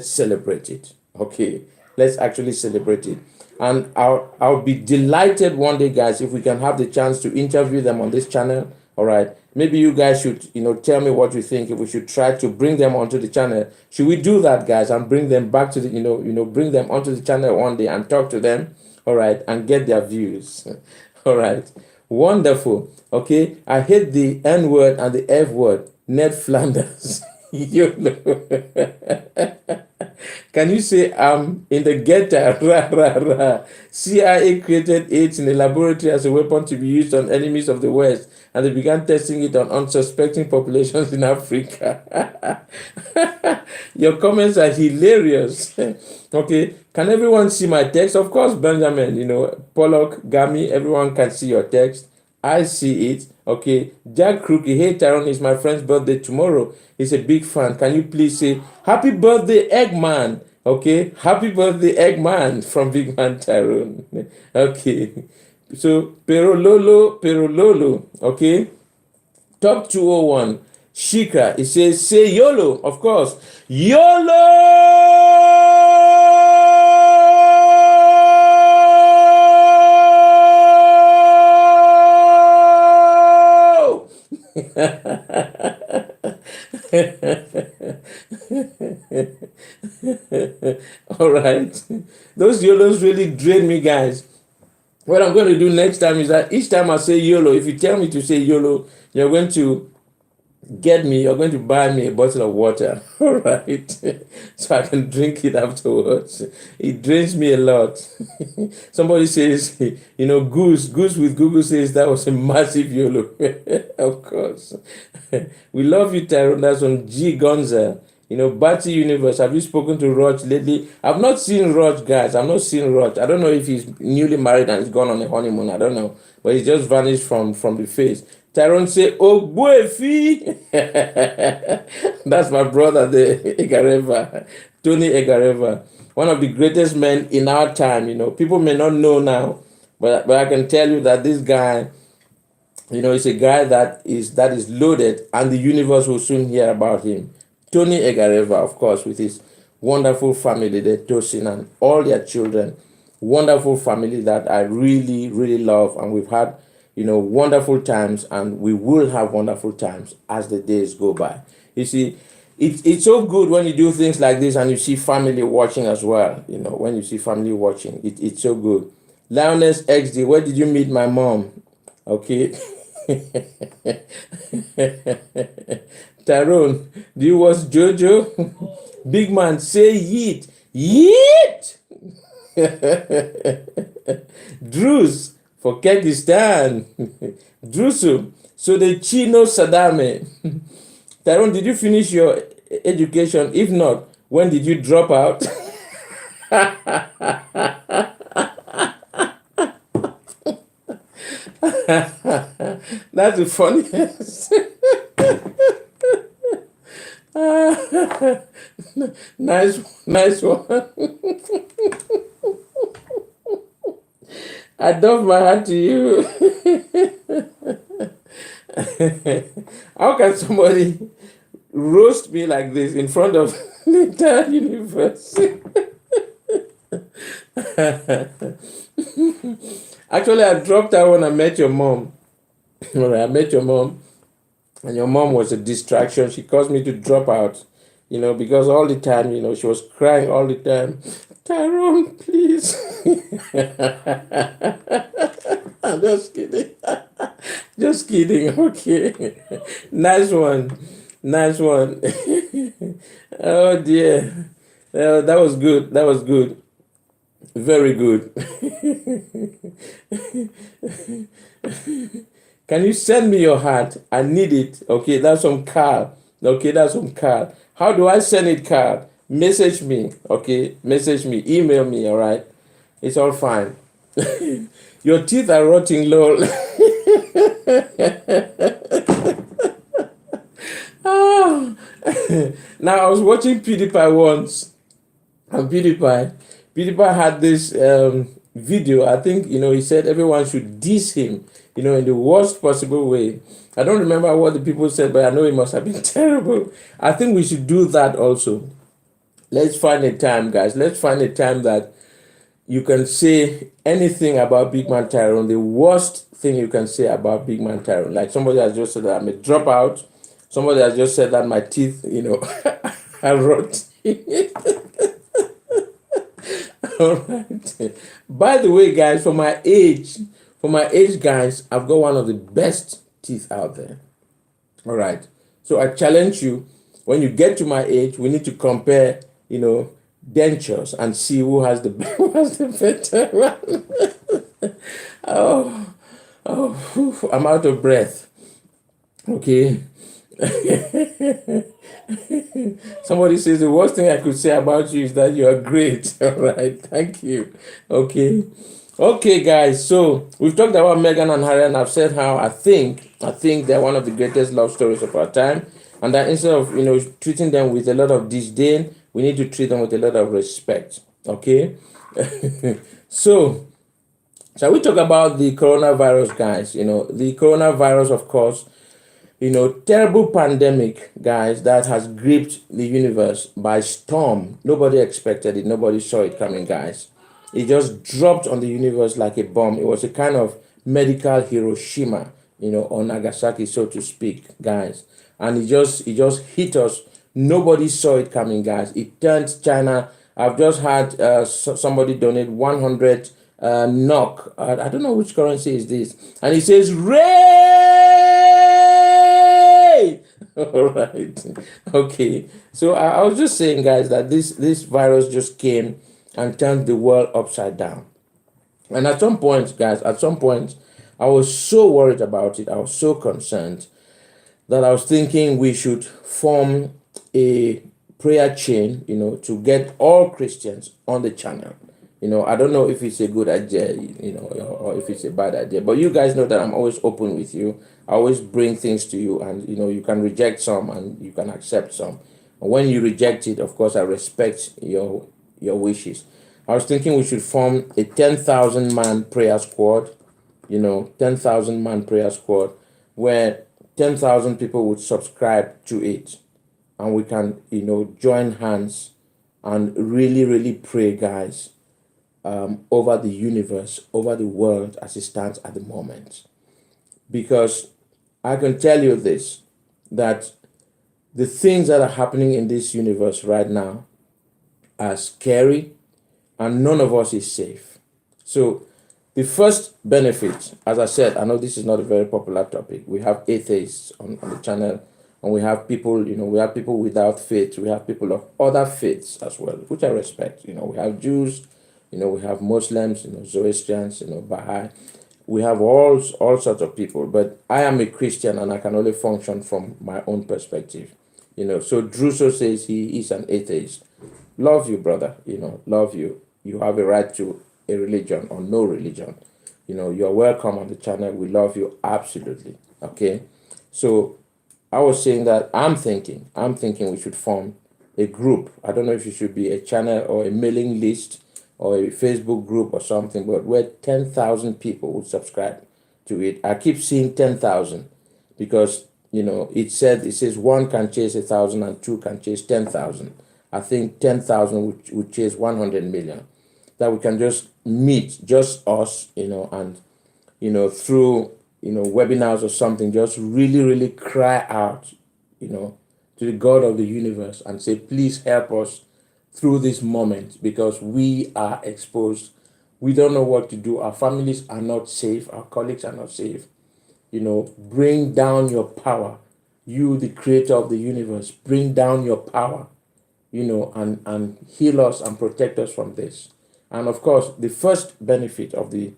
Speaker 1: celebrate it. Okay, let's actually celebrate it. And I'll be delighted one day, guys, if we can have the chance to interview them on this channel. All right, maybe you guys should tell me what you think, if we should try to bring them onto the channel. Should we do that, guys, and bring them back to the bring them onto the channel one day and talk to them, all right, and get their views. All right, wonderful. Okay, I hate the N word and the F word. Ned Flanders. Can you say I'm in the ghetto? Rah, rah, rah. CIA created AIDS in a laboratory as a weapon to be used on enemies of the West, and they began testing it on unsuspecting populations in Africa. Your comments are hilarious. Okay, can everyone see my text? Of course, Benjamin, Pollock, Gami, everyone can see your text. I see it. Okay, Jack Crookie, hey Tyrone, it's my friend's birthday tomorrow. He's a big fan. Can you please say happy birthday, Eggman? Okay, happy birthday, Eggman from Big Man Tyrone. Okay, so Perololo, okay, top 201, Shika, it says say YOLO, of course, YOLO! All right, those YOLOs really drain me, guys. What I'm going to do next time is that each time I say YOLO, if you tell me to say YOLO, you're going to you're going to buy me a bottle of water, all right, so I can drink it afterwards. It drains me a lot. Somebody says, Goose with Google says that was a massive YOLO. Of course. We love you, Tyrone. That's on G Gonza. Batty Universe. Have you spoken to Rog lately? I've not seen Rog, guys. I've not seen Rog. I don't know if he's newly married and he's gone on a honeymoon. I don't know. But he just vanished from the face. Tyrone say, oh, Buefi. That's my brother, the Egareva, Tony Egareva. One of the greatest men in our time. People may not know now, but I can tell you that this guy, is a guy that is loaded, and the universe will soon hear about him. Tony Egareva, of course, with his wonderful family, the Tosin, and all their children. Wonderful family that I really, really love, and we've had, wonderful times, and we will have wonderful times as the days go by. You see, it's so good when you do things like this and you see family watching as well. When you see family watching, it's so good. Lioness XD, where did you meet my mom? Okay. Tyrone, do you watch JoJo? Big man, say yeet. Yeet! Druze for Kyrgyzstan. Drusu. So the Chino Sadame. Tyrone, did you finish your education? If not, when did you drop out? That's the funniest. Nice one. I doff my hat to you. How can somebody roast me like this in front of the entire universe? Actually, I dropped out when I met your mom. When I met your mom, and your mom was a distraction. She caused me to drop out, because all the time, she was crying all the time. Tyrone, please. I'm just kidding. Just kidding. Okay. Nice one. Nice one. Oh dear. That was good. That was good. Very good. Can you send me your hat? I need it. Okay, that's from Carl. Okay, that's from Carl. How do I send it, Carl? Message me. Okay, message me. Email me. All right. It's all fine. Your teeth are rotting, lol. Ah. Now, I was watching PewDiePie once. And PewDiePie had this video. I think, he said everyone should diss him, in the worst possible way. I don't remember what the people said, but I know it must have been terrible. I think we should do that also. Let's find a time, guys. Let's find a time that you can say anything about Big Man Tyrone, the worst thing you can say about Big Man Tyrone. Like somebody has just said that I'm a dropout. Somebody has just said that my teeth, are rot. All right. By the way, guys, for my age, guys, I've got one of the best teeth out there. All right. So I challenge you, when you get to my age, we need to compare, dentures and see who has the better one. Oh, I'm out of breath. Okay. Somebody says the worst thing I could say about you is that you are great. All right, thank you. Okay, guys. So we've talked about Meghan and Harry, and I've said how I think they're one of the greatest love stories of our time, and that instead of treating them with a lot of disdain, we need to treat them with a lot of respect. Okay. So shall we talk about the coronavirus, guys? The coronavirus, of course. Terrible pandemic, guys, that has gripped the universe by storm. Nobody expected it. Nobody saw it coming, guys. It just dropped on the universe like a bomb. It was a kind of medical Hiroshima, or Nagasaki, so to speak, guys. And it just hit us. Nobody saw it coming, guys. It turned China. I've just had somebody donate 100 NOK. I don't know which currency is this. And it says, all right. Okay. So I was just saying, guys, that this virus just came and turned the world upside down. And at some point, guys, I was so worried about it. I was so concerned that I was thinking we should form a prayer chain, to get all Christians on the channel. I don't know if it's a good idea, or if it's a bad idea, but you guys know that I'm always open with you. I always bring things to you, and you can reject some and you can accept some. And when you reject it, of course, I respect your wishes. I was thinking we should form a 10,000 man prayer squad, 10,000 man prayer squad, where 10,000 people would subscribe to it, and we can, join hands and really, really pray, guys. Over the universe, over the world as it stands at the moment. Because I can tell you this, that the things that are happening in this universe right now are scary, and none of us is safe. So the first benefit, as I said, I know this is not a very popular topic. We have atheists on the channel, and we have people, we have people without faith, we have people of other faiths as well, which I respect. We have Jews, we have Muslims, Zoroastrians, Baha'i. We have all sorts of people, but I am a Christian and I can only function from my own perspective. So Druso says he is an atheist. Love you, brother. Love you. You have a right to a religion or no religion. You're welcome on the channel. We love you absolutely. Okay. So I was saying that I'm thinking we should form a group. I don't know if it should be a channel or a mailing list or a Facebook group or something, but where 10,000 people would subscribe to it. I keep seeing 10,000 because, it says one can chase 1,000 and two can chase 10,000. I think 10,000 would chase 100 million. That we can just meet, just us, and, through, webinars or something, just really, really cry out, to the God of the universe and say, please help us through this moment because we are exposed. We don't know what to do. Our families are not safe. Our colleagues are not safe. Bring down your power. You, the creator of the universe, bring down your power, and heal us and protect us from this. And of course, the first benefit of the,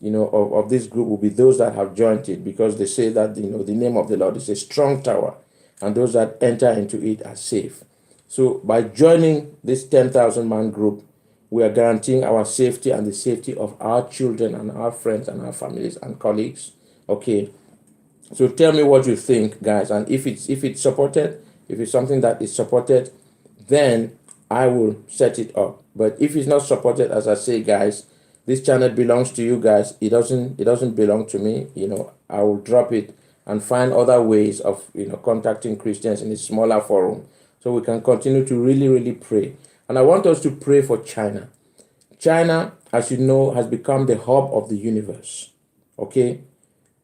Speaker 1: of this group will be those that have joined it, because they say that, the name of the Lord is a strong tower, and those that enter into it are safe. So by joining this 10,000 man group, we are guaranteeing our safety and the safety of our children and our friends and our families and colleagues. Okay. So tell me what you think, guys. And if it's supported, if it's something that is supported, then I will set it up. But if it's not supported, as I say, guys, this channel belongs to you guys. It doesn't belong to me. I will drop it and find other ways of contacting Christians in a smaller forum, so we can continue to really, really pray. And I want us to pray for China. China, as you know, has become the hub of the universe. Okay,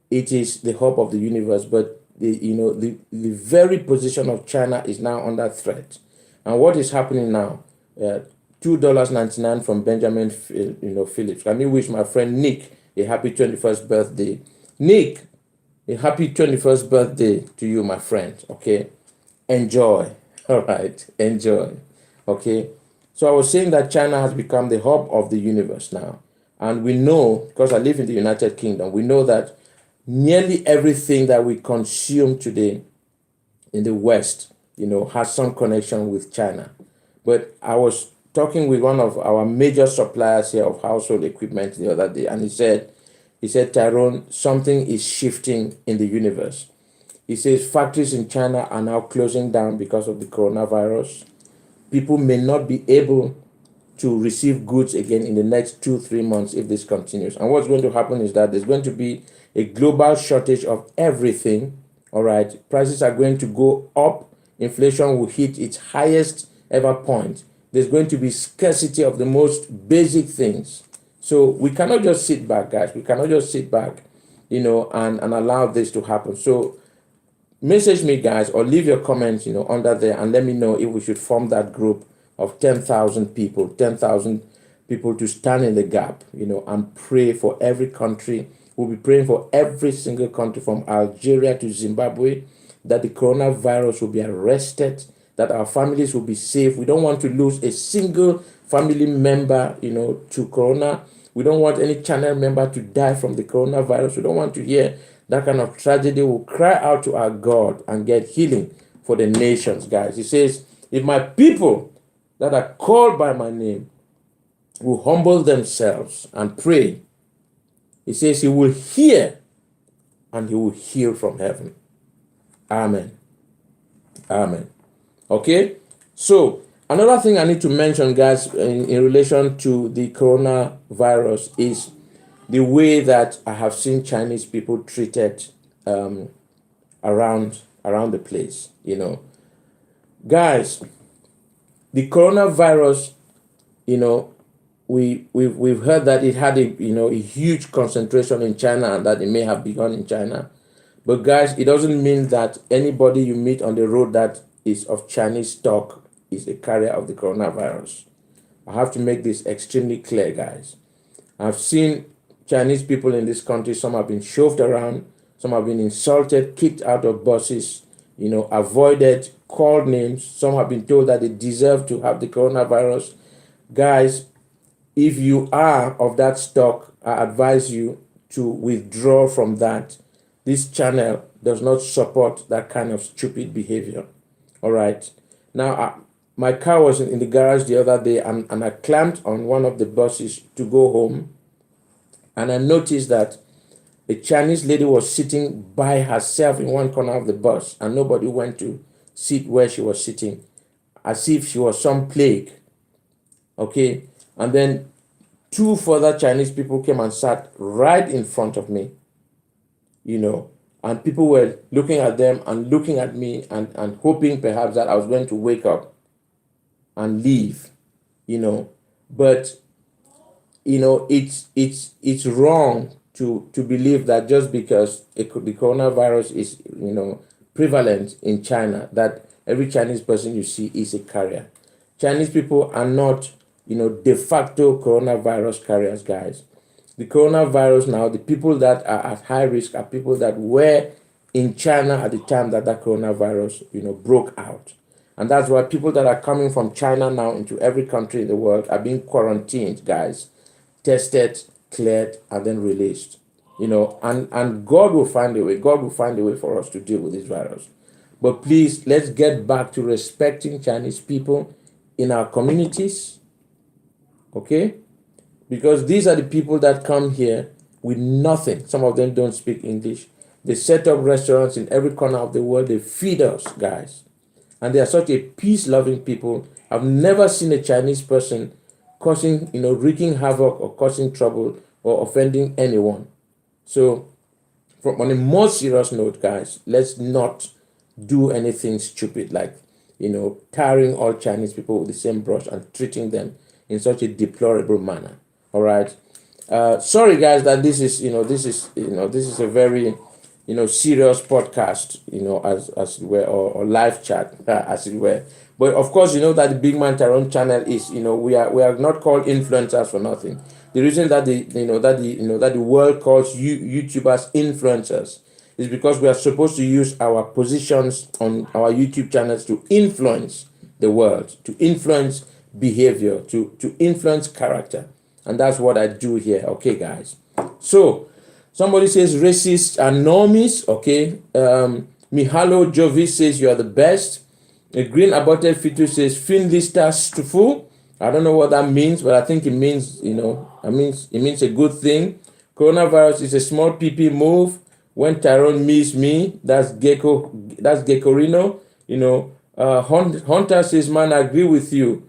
Speaker 1: it is the hub of the universe, but the very position of China is now under threat. And what is happening now? $2.99 from Benjamin Phillips. Let me wish my friend Nick a happy 21st birthday. Nick, a happy 21st birthday to you, my friend. Okay, enjoy. All right, enjoy. Okay, so I was saying that China has become the hub of the universe now. And we know, because I live in the United Kingdom, we know that nearly everything that we consume today in the West, has some connection with China. But I was talking with one of our major suppliers here of household equipment the other day, and he said, Tyrone, something is shifting in the universe. He says factories in China are now closing down because of the coronavirus. People may not be able to receive goods again in the next 2-3 months if this continues. And what's going to happen is that there's going to be a global shortage of everything. All right, prices are going to go up. Inflation will hit its highest ever point. There's going to be scarcity of the most basic things. So we cannot just sit back, guys. We cannot just sit back, and allow this to happen. So message me, guys, or leave your comments, under there, and let me know if we should form that group of 10,000 people, 10,000 people to stand in the gap, and pray for every country. We'll be praying for every single country from Algeria to Zimbabwe, that the coronavirus will be arrested, that our families will be safe. We don't want to lose a single family member, to corona. We don't want any channel member to die from the coronavirus. We don't want to hear that kind of tragedy. We'll cry out to our God and get healing for the nations, guys. He says, if my people that are called by my name will humble themselves and pray, he says he will hear and he will heal from heaven. Amen. Amen. Okay, so another thing I need to mention, guys, in relation to the coronavirus is the way that I have seen Chinese people treated around the place. Guys, the coronavirus, we've heard that it had a huge concentration in China and that it may have begun in China. But guys, it doesn't mean that anybody you meet on the road that is of Chinese stock is a carrier of the coronavirus. I have to make this extremely clear, guys. I've seen Chinese people in this country. Some have been shoved around. Some have been insulted, kicked out of buses, avoided, called names. Some have been told that they deserve to have the coronavirus. Guys, if you are of that stock, I advise you to withdraw from that. This channel does not support that kind of stupid behavior. All right. Now, my car was in the garage the other day, and I climbed on one of the buses to go home. And I noticed that a Chinese lady was sitting by herself in one corner of the bus, and nobody went to sit where she was sitting, as if she was some plague. Okay. And then two further Chinese people came and sat right in front of me, and people were looking at them and looking at me and hoping perhaps that I was going to wake up and leave, but it's wrong to believe that just because the coronavirus is prevalent in China, that every Chinese person you see is a carrier. Chinese people are not de facto coronavirus carriers, guys. The coronavirus now, the people that are at high risk are people that were in China at the time that coronavirus broke out. And that's why people that are coming from China now into every country in the world are being quarantined, guys, tested, cleared, and then released. And God will find a way. God will find a way for us to deal with this virus. But please, let's get back to respecting Chinese people in our communities. Okay? Because these are the people that come here with nothing. Some of them don't speak English. They set up restaurants in every corner of the world. They feed us, guys. And they are such a peace-loving people. I've never seen a Chinese person causing, wreaking havoc or causing trouble or offending anyone. So, on a more serious note, guys, let's not do anything stupid like, tarring all Chinese people with the same brush and treating them in such a deplorable manner. All right. Sorry, guys, that this is a very serious podcast, as it were, or live chat, as it were. But of course, that the Big Man Tyrone channel is, we are not called influencers for nothing. The reason that the world calls YouTubers influencers is because we are supposed to use our positions on our YouTube channels to influence the world, to influence behavior, to influence character. And that's what I do here. Okay, guys. So, somebody says racist are normies. Okay. Mihalo Jovi says you are the best. A green aborted fetus says Finlista Stufu. I don't know what that means, but I think it means, it means a good thing. Coronavirus is a small PP move. When Tyrone meets me, that's Geckorino. Hunter says, man, I agree with you.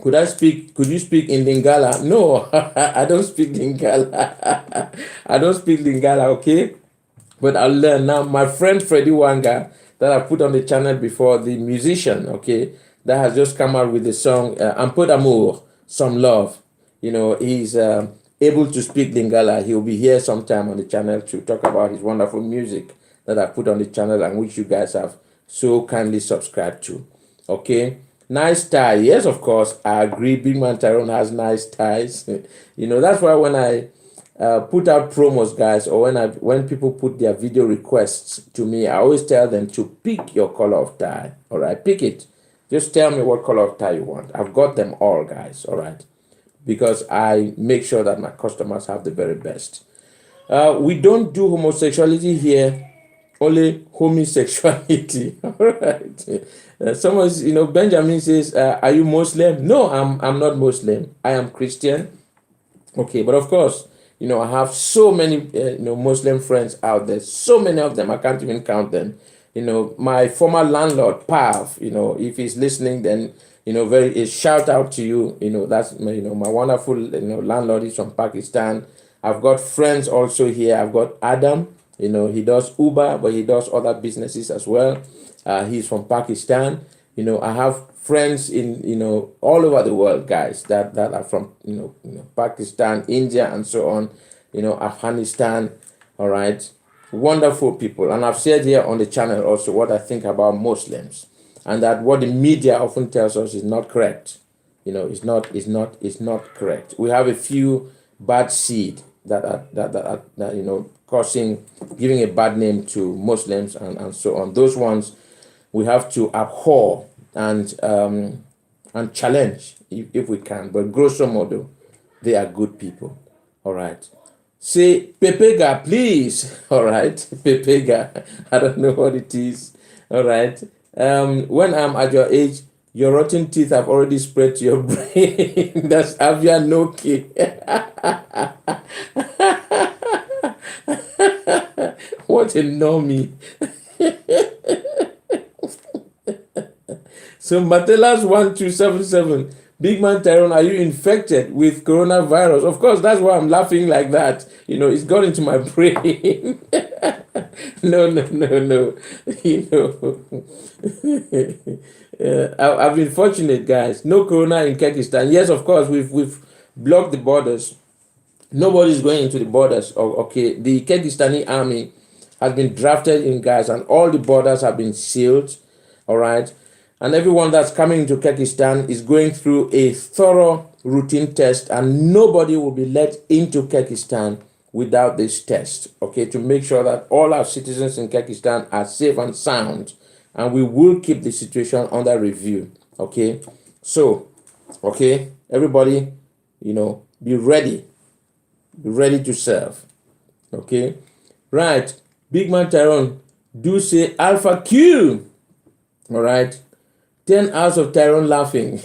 Speaker 1: Could you speak in Lingala? No, I don't speak Lingala. I don't speak Lingala, okay? But I'll learn now. My friend Freddie Wanga, that I put on the channel before, the musician, okay, that has just come out with the song Un peu d'amour, some love. He's able to speak Lingala. He'll be here sometime on the channel to talk about his wonderful music that I put on the channel and which you guys have so kindly subscribed to. Okay. Nice tie. Yes, of course, I agree. Big Man Tyrone has nice ties. That's why when I put out promos, guys, or when people put their video requests to me, I always tell them to pick your color of tie. All right, pick it. Just tell me what color of tie you want. I've got them all, guys. All right, because I make sure that my customers have the very best. We don't do homosexuality here. Only homosexuality. All right. Someone, Benjamin says, "Are you Muslim?" No, I'm not Muslim. I am Christian. Okay, but of course, I have so many, Muslim friends out there. So many of them, I can't even count them. My former landlord, Pav. If he's listening, then a shout out to you. That's my wonderful, landlord is from Pakistan. I've got friends also here. I've got Adam. He does Uber, but he does other businesses as well. He's from Pakistan. I have friends in, all over the world, guys, that are from, Pakistan, India, and so on, Afghanistan. All right. Wonderful people. And I've said here on the channel also what I think about Muslims, and that what the media often tells us is not correct. It's not correct. We have a few bad seed that causing, giving a bad name to Muslims and so on. Those ones we have to abhor and challenge if we can. But grosso modo, they are good people. All right. Say Pepega, please. All right. Pepega. I don't know what it is. All right. When I'm at your age, your rotten teeth have already spread to your brain. That's Avianoki. What a normie. So Matelas 1277, Big Man Tyrone, are you infected with coronavirus? Of course, that's why I'm laughing like that. It's got into my brain. No. I've been fortunate, guys. No corona in Kyrgyzstan. Yes, of course, we've blocked the borders. Nobody's going into the borders. Okay, the Kyrgyzstani army has been drafted in, guys, and all the borders have been sealed. All right. And everyone that's coming to Kyrgyzstan is going through a thorough routine test, and nobody will be let into Kyrgyzstan without this test, okay, to make sure that all our citizens in Kyrgyzstan are safe and sound, and we will keep the situation under review, okay? So, okay, everybody, be ready to serve, okay? Right, Big Man Tyrone, do say Alpha Q, all right? 10 hours of Tyrone laughing.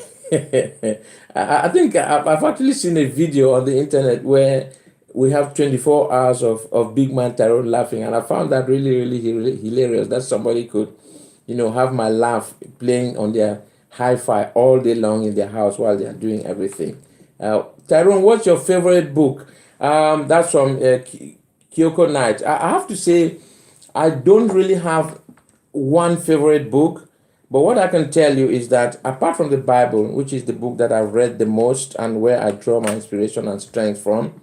Speaker 1: I think I've actually seen a video on the internet where we have 24 hours of Big Man Tyrone laughing, and I found that really hilarious that somebody could, have my laugh playing on their hi-fi all day long in their house while they are doing everything. Tyrone, what's your favorite book? That's from Kyoko Knight. I have to say, I don't really have one favorite book. But what I can tell you is that apart from the Bible, which is the book that I've read the most and where I draw my inspiration and strength from,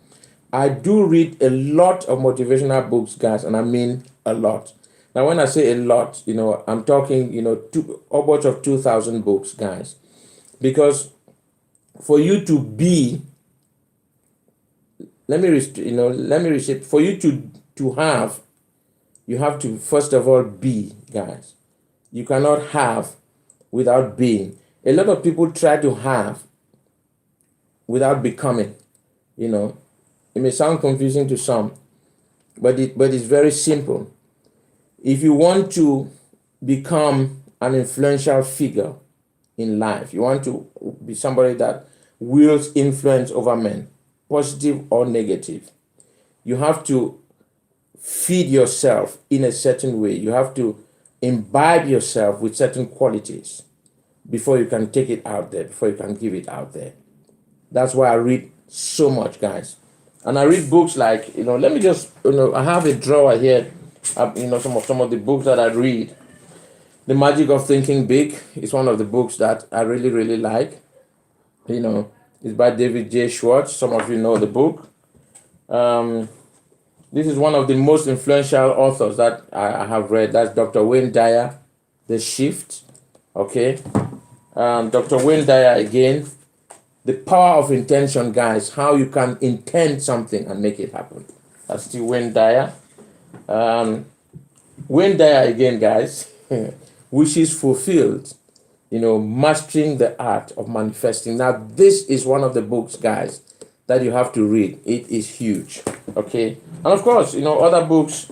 Speaker 1: I do read a lot of motivational books, guys, and I mean a lot. Now, when I say a lot, I'm talking, upwards of 2,000 books, guys. Because for you to be, for you to have, you have to first of all be, guys. You cannot have without being. A lot of people try to have without becoming. It may sound confusing to some, but it's very simple. If you want to become an influential figure in life, you want to be somebody that wields influence over men, positive or negative, you have to feed yourself in a certain way. You have to imbibe yourself with certain qualities before you can take it out there, before you can give it out there. That's why I read so much, guys. And I read books like, let me just, I have a drawer here, some of the books that I read. The Magic of Thinking Big is one of the books that I really like. It's by David J. Schwartz. Some of you know the book. This is one of the most influential authors that I have read. That's Dr. Wayne Dyer, The Shift. Okay. Dr. Wayne Dyer again, The Power of Intention, guys. How you can intend something and make it happen. That's still Wayne Dyer. Wayne Dyer again, guys. Wishes Fulfilled. Mastering the Art of Manifesting. Now, this is one of the books, guys, that you have to read. It is huge. Okay. And of course, other books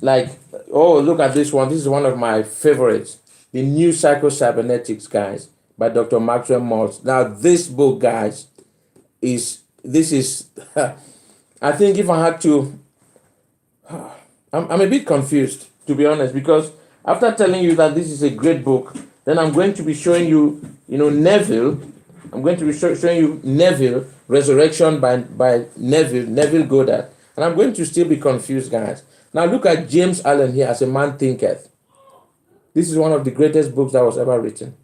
Speaker 1: like, look at this one. This is one of my favorites. The New Psycho-Cybernetics, guys, by Dr. Maxwell Maltz. Now, this book, guys, I think if I had to, I'm a bit confused, to be honest, because after telling you that this is a great book, then I'm going to be showing you, Neville. I'm going to be showing you Neville, Resurrection by Neville Goddard. And I'm going to still be confused, guys. Now look at James Allen here as A Man Thinketh. This is one of the greatest books that was ever written.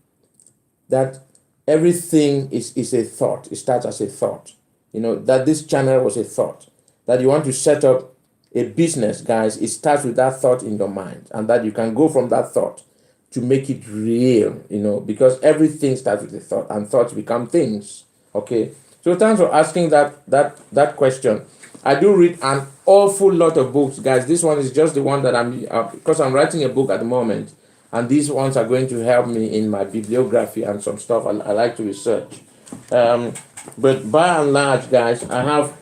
Speaker 1: That everything is a thought. It starts as a thought. That this channel was a thought. That you want to set up a business, guys, it starts with that thought in your mind. And that you can go from that thought to make it real, because everything starts with a thought and thoughts become things. Okay. So thanks for asking that question. I do read an awful lot of books, guys. This one is just the one that because I'm writing a book at the moment, and these ones are going to help me in my bibliography and some stuff I like to research. Um, but by and large, guys, I have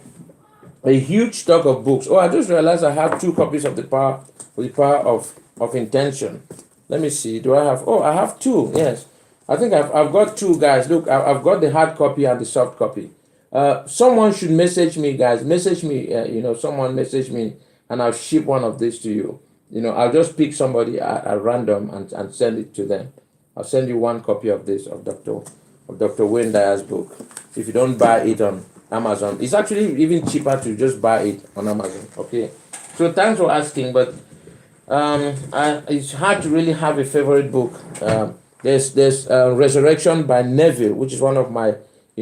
Speaker 1: a huge stock of books. Oh, I just realized I have two copies of the power of intention. Let me see. Do I have? Oh, I have two. Yes, I think I've got two, guys. Look, I've got the hard copy and the soft copy. Someone should message me, guys. Message me. Someone message me, and I'll ship one of these to you. I'll just pick somebody at random and send it to them. I'll send you one copy of this of Dr. Wayne Dyer's book. If you don't buy it on Amazon, it's actually even cheaper to just buy it on Amazon. Okay, so thanks for asking, but it's hard to really have a favorite book. There's Resurrection by Neville, which is one of my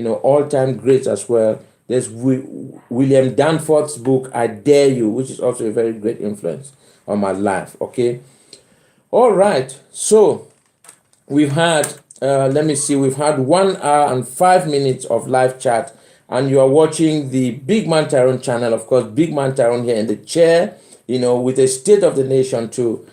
Speaker 1: all-time greats as well. There's William Danforth's book I Dare You, which is also a very great influence on my life. Okay, all right. So we've had let me see, we've had 1 hour and 5 minutes of live chat, and you are watching the Big Man Tyrone channel, of course. Big Man Tyrone here in the chair, with a state of the nation to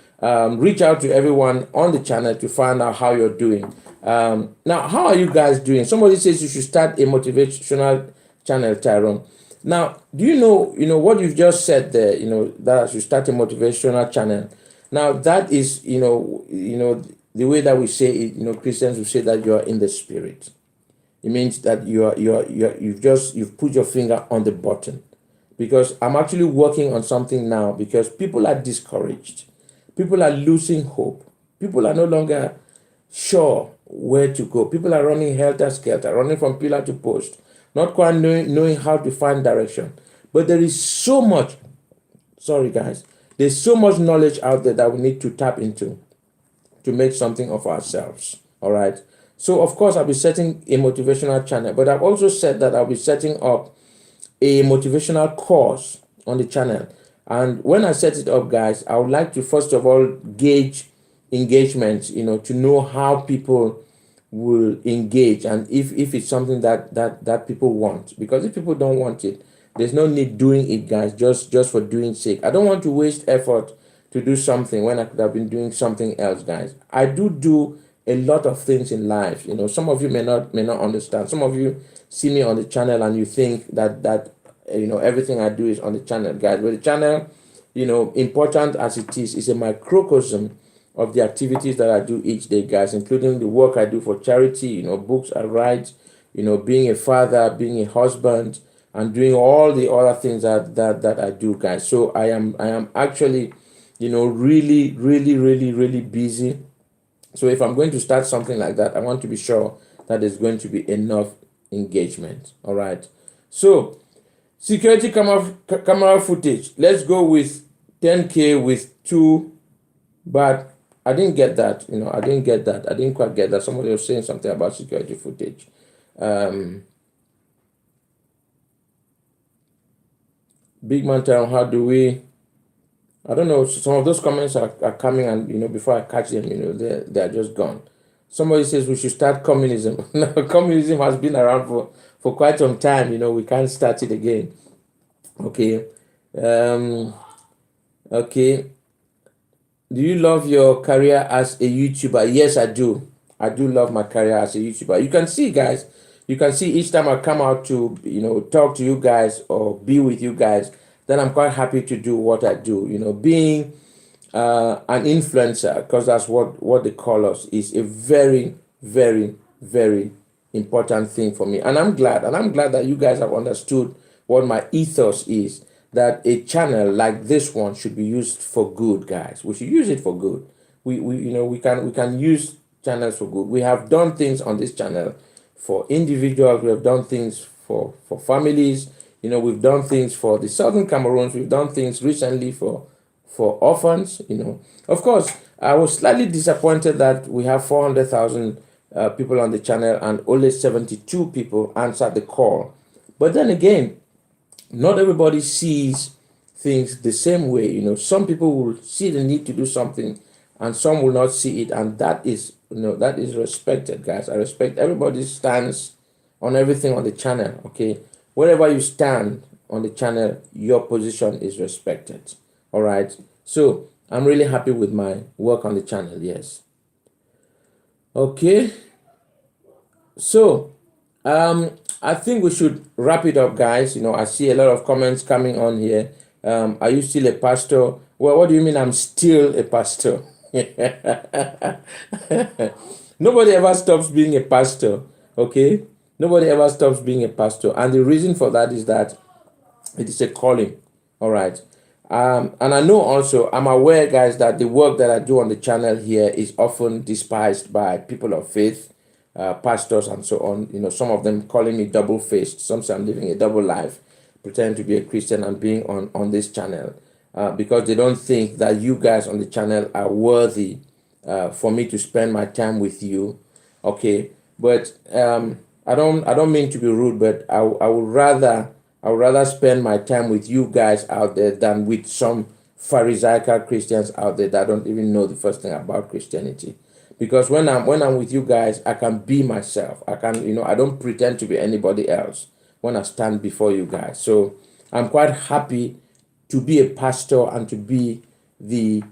Speaker 1: reach out to everyone on the channel to find out how you're doing. Now, how are you guys doing? Somebody says you should start a motivational channel, Tyrone. Now, do you know what you've just said there? That I should start a motivational channel. Now, that is, the way that we say it. Christians will say that you are in the spirit. It means that you've put your finger on the button, because I'm actually working on something now, because people are discouraged, people are losing hope, people are no longer sure where to go, people are running helter skelter, running from pillar to post, not quite knowing how to find direction. But there is so much, sorry guys, there's so much knowledge out there that we need to tap into to make something of ourselves. All right. So of course I'll be setting a motivational channel, but I've also said that I'll be setting up a motivational course on the channel. And when I set it up, guys, I would like to first of all gauge engagement, to know how people will engage, and if it's something that people want. Because if people don't want it, there's no need doing it, guys, just for doing sake. I don't want to waste effort to do something when I could have been doing something else, guys. I do a lot of things in life. Some of you may not understand. Some of you see me on the channel and you think that everything I do is on the channel, guys. But the channel, important as it is a microcosm of the activities that I do each day, guys, including the work I do for charity, books I write, being a father, being a husband, and doing all the other things that I do, guys. So I am actually really, really, really, really busy. So if I'm going to start something like that, I want to be sure that there's going to be enough engagement. All right. So security camera footage. Let's go with 10K with 2, but I didn't get that. I didn't get that. I didn't quite get that. Somebody was saying something about security footage. Big Man Town, how do we? I don't know. Some of those comments are coming, and before I catch them, they're just gone. Somebody says we should start communism. No, communism has been around for quite some time. We can't start it again. Okay. Okay. Do you love your career as a YouTuber? Yes, I do. I do love my career as a YouTuber. You can see, guys. You can see each time I come out to talk to you guys or be with you guys, then I'm quite happy to do what I do. Being an influencer, because that's what they call us, is a very, very, very important thing for me. And I'm glad that you guys have understood what my ethos is, that a channel like this one should be used for good, guys. We should use it for good. We can use channels for good. We have done things on this channel for individuals. We have done things for families. We've done things for the Southern Cameroons. We've done things recently for orphans. Of course, I was slightly disappointed that we have 400,000 people on the channel and only 72 people answered the call. But then again, not everybody sees things the same way. Some people will see the need to do something and some will not see it, and that is respected, guys. I respect everybody's stance on everything on the channel. Okay, wherever you stand on the channel, your position is respected. All right. So I'm really happy with my work on the channel. Yes. Okay. So I think we should wrap it up, guys. I see a lot of comments coming on here. Are you still a pastor? Well, what do you mean I'm still a pastor? Nobody ever stops being a pastor, okay? Nobody ever stops being a pastor. And the reason for that is that it is a calling, all right? And I know also, I'm aware, guys, that the work that I do on the channel here is often despised by people of faith, pastors, and so on. Some of them calling me double-faced. Some say I'm living a double life, pretending to be a Christian and being on this channel, because they don't think that you guys on the channel are worthy for me to spend my time with you, okay? But I don't mean to be rude, but I would rather spend my time with you guys out there than with some Pharisaical Christians out there that don't even know the first thing about Christianity. Because when I'm with you guys, I can be myself. I don't pretend to be anybody else when I stand before you guys. So I'm quite happy to be a pastor and to be the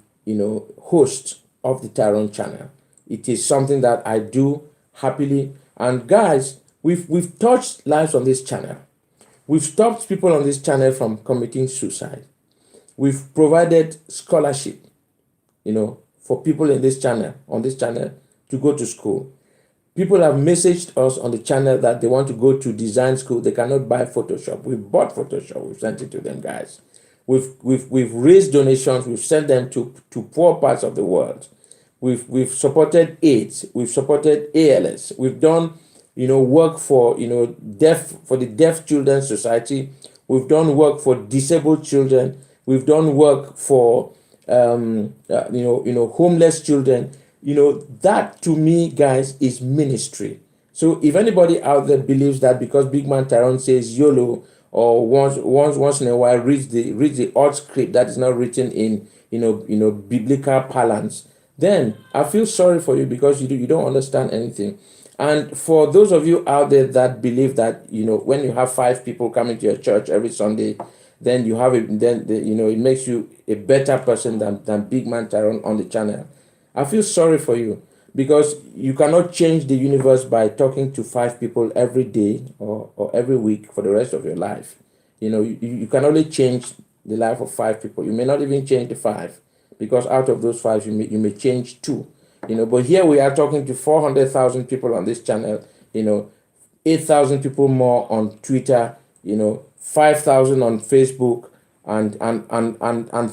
Speaker 1: host of the Tyrone channel. It is something that I do happily. And guys, we've touched lives on this channel. We've stopped people on this channel from committing suicide. We've provided scholarship, for people in this channel, on this channel, to go to school. People have messaged us on the channel that they want to go to design school. They cannot buy Photoshop. We've bought Photoshop. We've sent it to them, guys. We've raised donations. We've sent them to poor parts of the world. We've supported AIDS. We've supported ALS. We've done work for the Deaf Children's Society. We've done work for disabled children. We've done work for homeless children. That to me, guys, is ministry. So if anybody out there believes that because Big Man Tyrone says YOLO, or once in a while reads the odd script that is not written in biblical parlance, then I feel sorry for you, because you don't understand anything. And for those of you out there that believe that when you have 5 people coming to your church every Sunday, then it makes you a better person than Big Man Tyrone on the channel. I feel sorry for you, because you cannot change the universe by talking to 5 people every day or every week for the rest of your life. You can only change the life of 5 people. You may not even change the 5, because out of those 5 you may change 2. But here we are talking to 400,000 people on this channel, 8,000 people more on Twitter, 5,000 on Facebook, and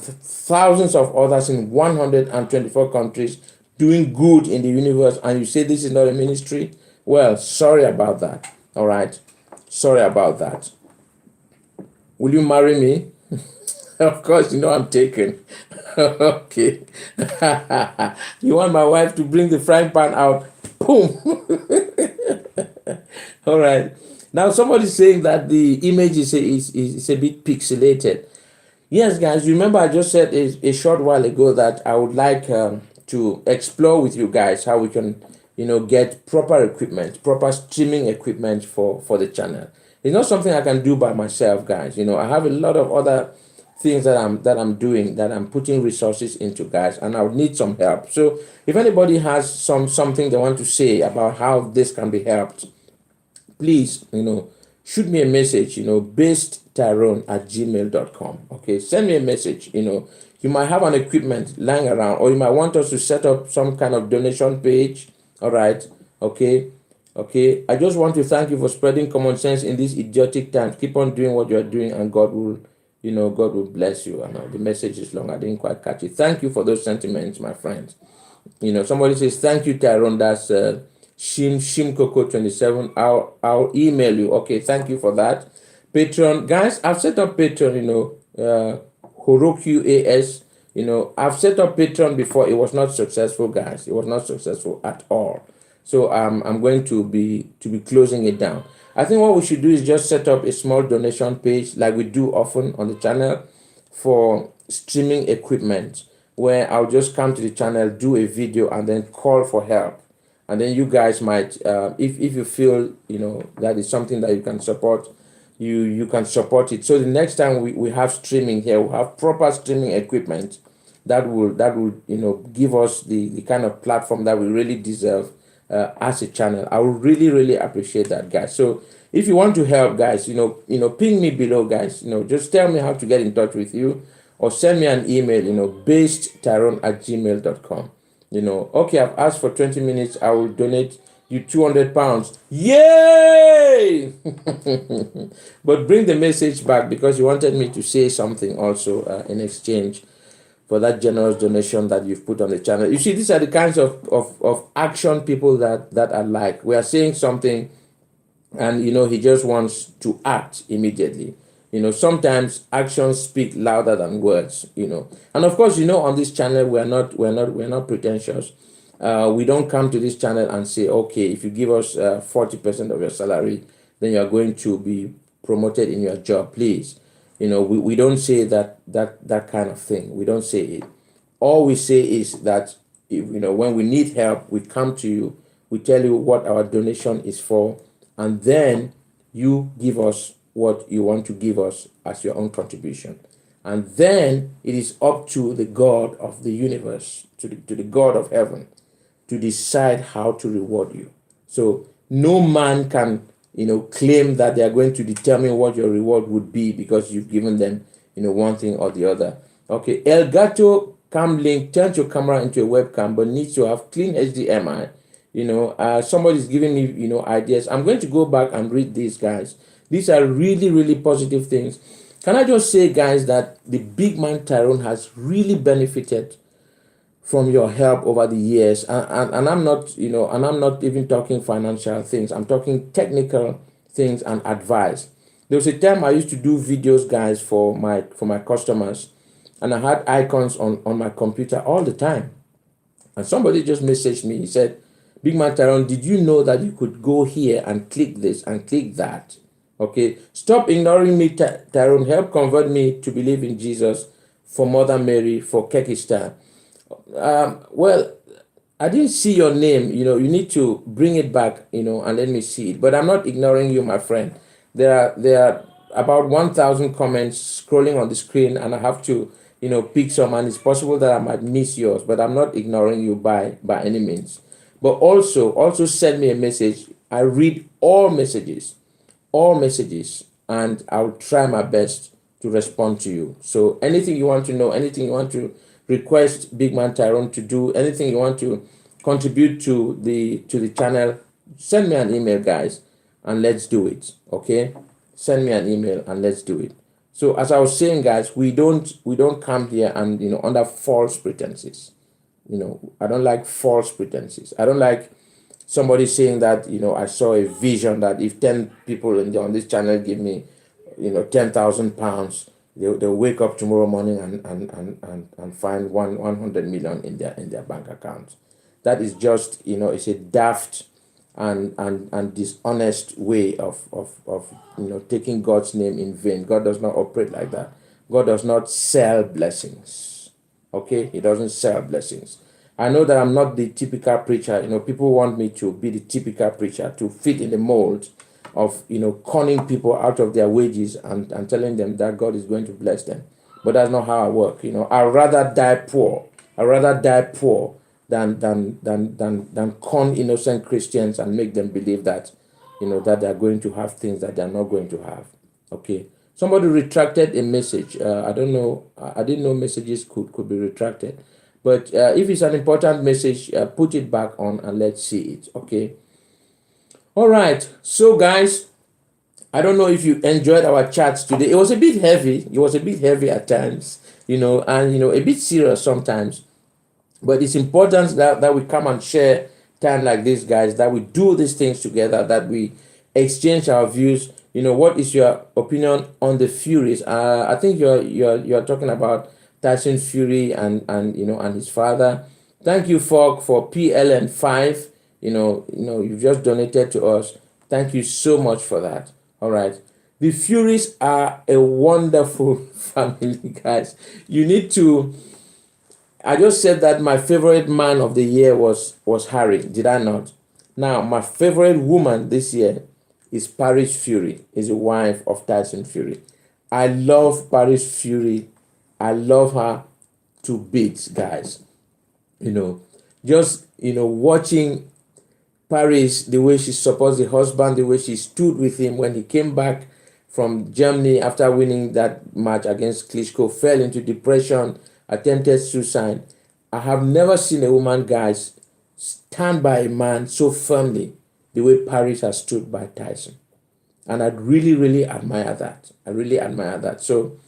Speaker 1: thousands of others in 124 countries doing good in the universe, and you say this is not a ministry? Well, sorry about that. All right. Sorry about that. Will you marry me? Of course, I'm taken. Okay. You want my wife to bring the frying pan out? Boom. All right. Now, somebody's saying that the image is a bit pixelated. Yes, guys, remember I just said a short while ago that I would like to explore with you guys how we can, get proper equipment, proper streaming equipment for the channel. It's not something I can do by myself, guys. I have a lot of other things that I'm doing, that I'm putting resources into, guys, and I would need some help. So if anybody has something they want to say about how this can be helped, please, shoot me a message, basedtyrone@gmail.com. Okay, send me a message. You might have an equipment lying around, or you might want us to set up some kind of donation page. All right. Okay. I just want to thank you for spreading common sense in these idiotic times. Keep on doing what you are doing, and God will bless you. I know the message is long. I didn't quite catch it. Thank you for those sentiments, my friends. Somebody says, thank you, Tyrone. That's Shimcoco27. I'll email you. Okay, thank you for that. Patreon, guys, I've set up Patreon, HoroQAS. I've set up Patreon before. It was not successful, guys. It was not successful at all. So I'm going to be closing it down. I think what we should do is just set up a small donation page like we do often on the channel for streaming equipment, where I'll just come to the channel, do a video, and then call for help. And then you guys might, if you feel, that is something that you can support, you can support it. So the next time we have streaming here, we'll have proper streaming equipment that will give us the kind of platform that we really deserve as a channel. I would really appreciate that, guys. So if you want to help, guys, ping me below, guys. Just tell me how to get in touch with you, or send me an email, basedtyrone@gmail.com. Okay, I've asked for 20 minutes. I will donate you £200. Yay! But bring the message back, because you wanted me to say something also in exchange for that generous donation that you've put on the channel. You see, these are the kinds of action people that I like. We are saying something, and he just wants to act immediately. Sometimes actions speak louder than words. And of course, on this channel, we're not pretentious. We don't come to this channel and say, okay, if you give us 40% of your salary, then you are going to be promoted in your job. Please, we don't say that kind of thing. We don't say it. All we say is that when we need help, we come to you. We tell you what our donation is for, and then you give us what you want to give us as your own contribution. And then it is up to the God of the universe, to the God of heaven, to decide how to reward you. So no man can, claim that they are going to determine what your reward would be because you've given them, one thing or the other. Okay, Elgato Cam Link turns your camera into a webcam, but needs to have clean HDMI. Somebody's giving me, ideas. I'm going to go back and read these, guys. These are really positive things. Can I just say, guys, that the big man Tyrone has really benefited from your help over the years, and I'm not, and I'm not even talking financial things. I'm talking technical things and advice. There was a time I used to do videos, guys, for my customers, and I had icons on my computer all the time. And somebody just messaged me. He said, "Big man Tyrone, did you know that you could go here and click this and click that? Okay, stop ignoring me, Tyrone. Help convert me to believe in Jesus for Mother Mary, for Kekistan." Well, I didn't see your name. You need to bring it back, and let me see it. But I'm not ignoring you, my friend. There are about 1,000 comments scrolling on the screen, and I have to, pick some. And it's possible that I might miss yours, but I'm not ignoring you by any means. But also send me a message. I read all messages, and I'll try my best to respond to you. So anything you want to know, anything you want to request Big Man Tyrone to do, anything you want to contribute to the channel, send me an email, guys, and let's do it. Okay, send me an email and let's do it. So as I was saying, guys, we don't come here and under false pretenses. I don't like false pretenses. I don't like somebody saying that I saw a vision that if 10 people on this channel give me £10,000, they'll wake up tomorrow morning and find 100 million in their bank account. That is just it's a daft and dishonest way of taking God's name in vain. God does not operate like that. God does not sell blessings. Okay, he doesn't sell blessings. I know that I'm not the typical preacher. People want me to be the typical preacher, to fit in the mold of conning people out of their wages and telling them that God is going to bless them. But that's not how I work. I'd rather die poor. Than con innocent Christians and make them believe that that they're going to have things that they're not going to have. Okay. Somebody retracted a message. I don't know. I didn't know messages could be retracted. But if it's an important message, put it back on and let's see it. Okay. All right. So, guys, I don't know if you enjoyed our chats today. It was a bit heavy. It was a bit heavy at times, and a bit serious sometimes. But it's important that we come and share time like this, guys, that we do these things together, that we exchange our views. What is your opinion on the Furies? I think you're talking about Tyson Fury and his father. Thank you, Fogg, for PLN5. You've just donated to us. Thank you so much for that. All right. The Furies are a wonderful family, guys. You need to... I just said that my favorite man of the year was Harry. Did I not? Now, my favorite woman this year is Paris Fury, is the wife of Tyson Fury. I love Paris Fury. I love her to bits, guys. Just watching Paris, the way she supports the husband, the way she stood with him when he came back from Germany after winning that match against Klitschko, fell into depression, attempted suicide. I have never seen a woman, guys, stand by a man so firmly the way Paris has stood by Tyson. And I really, really admire that. I really admire that. So,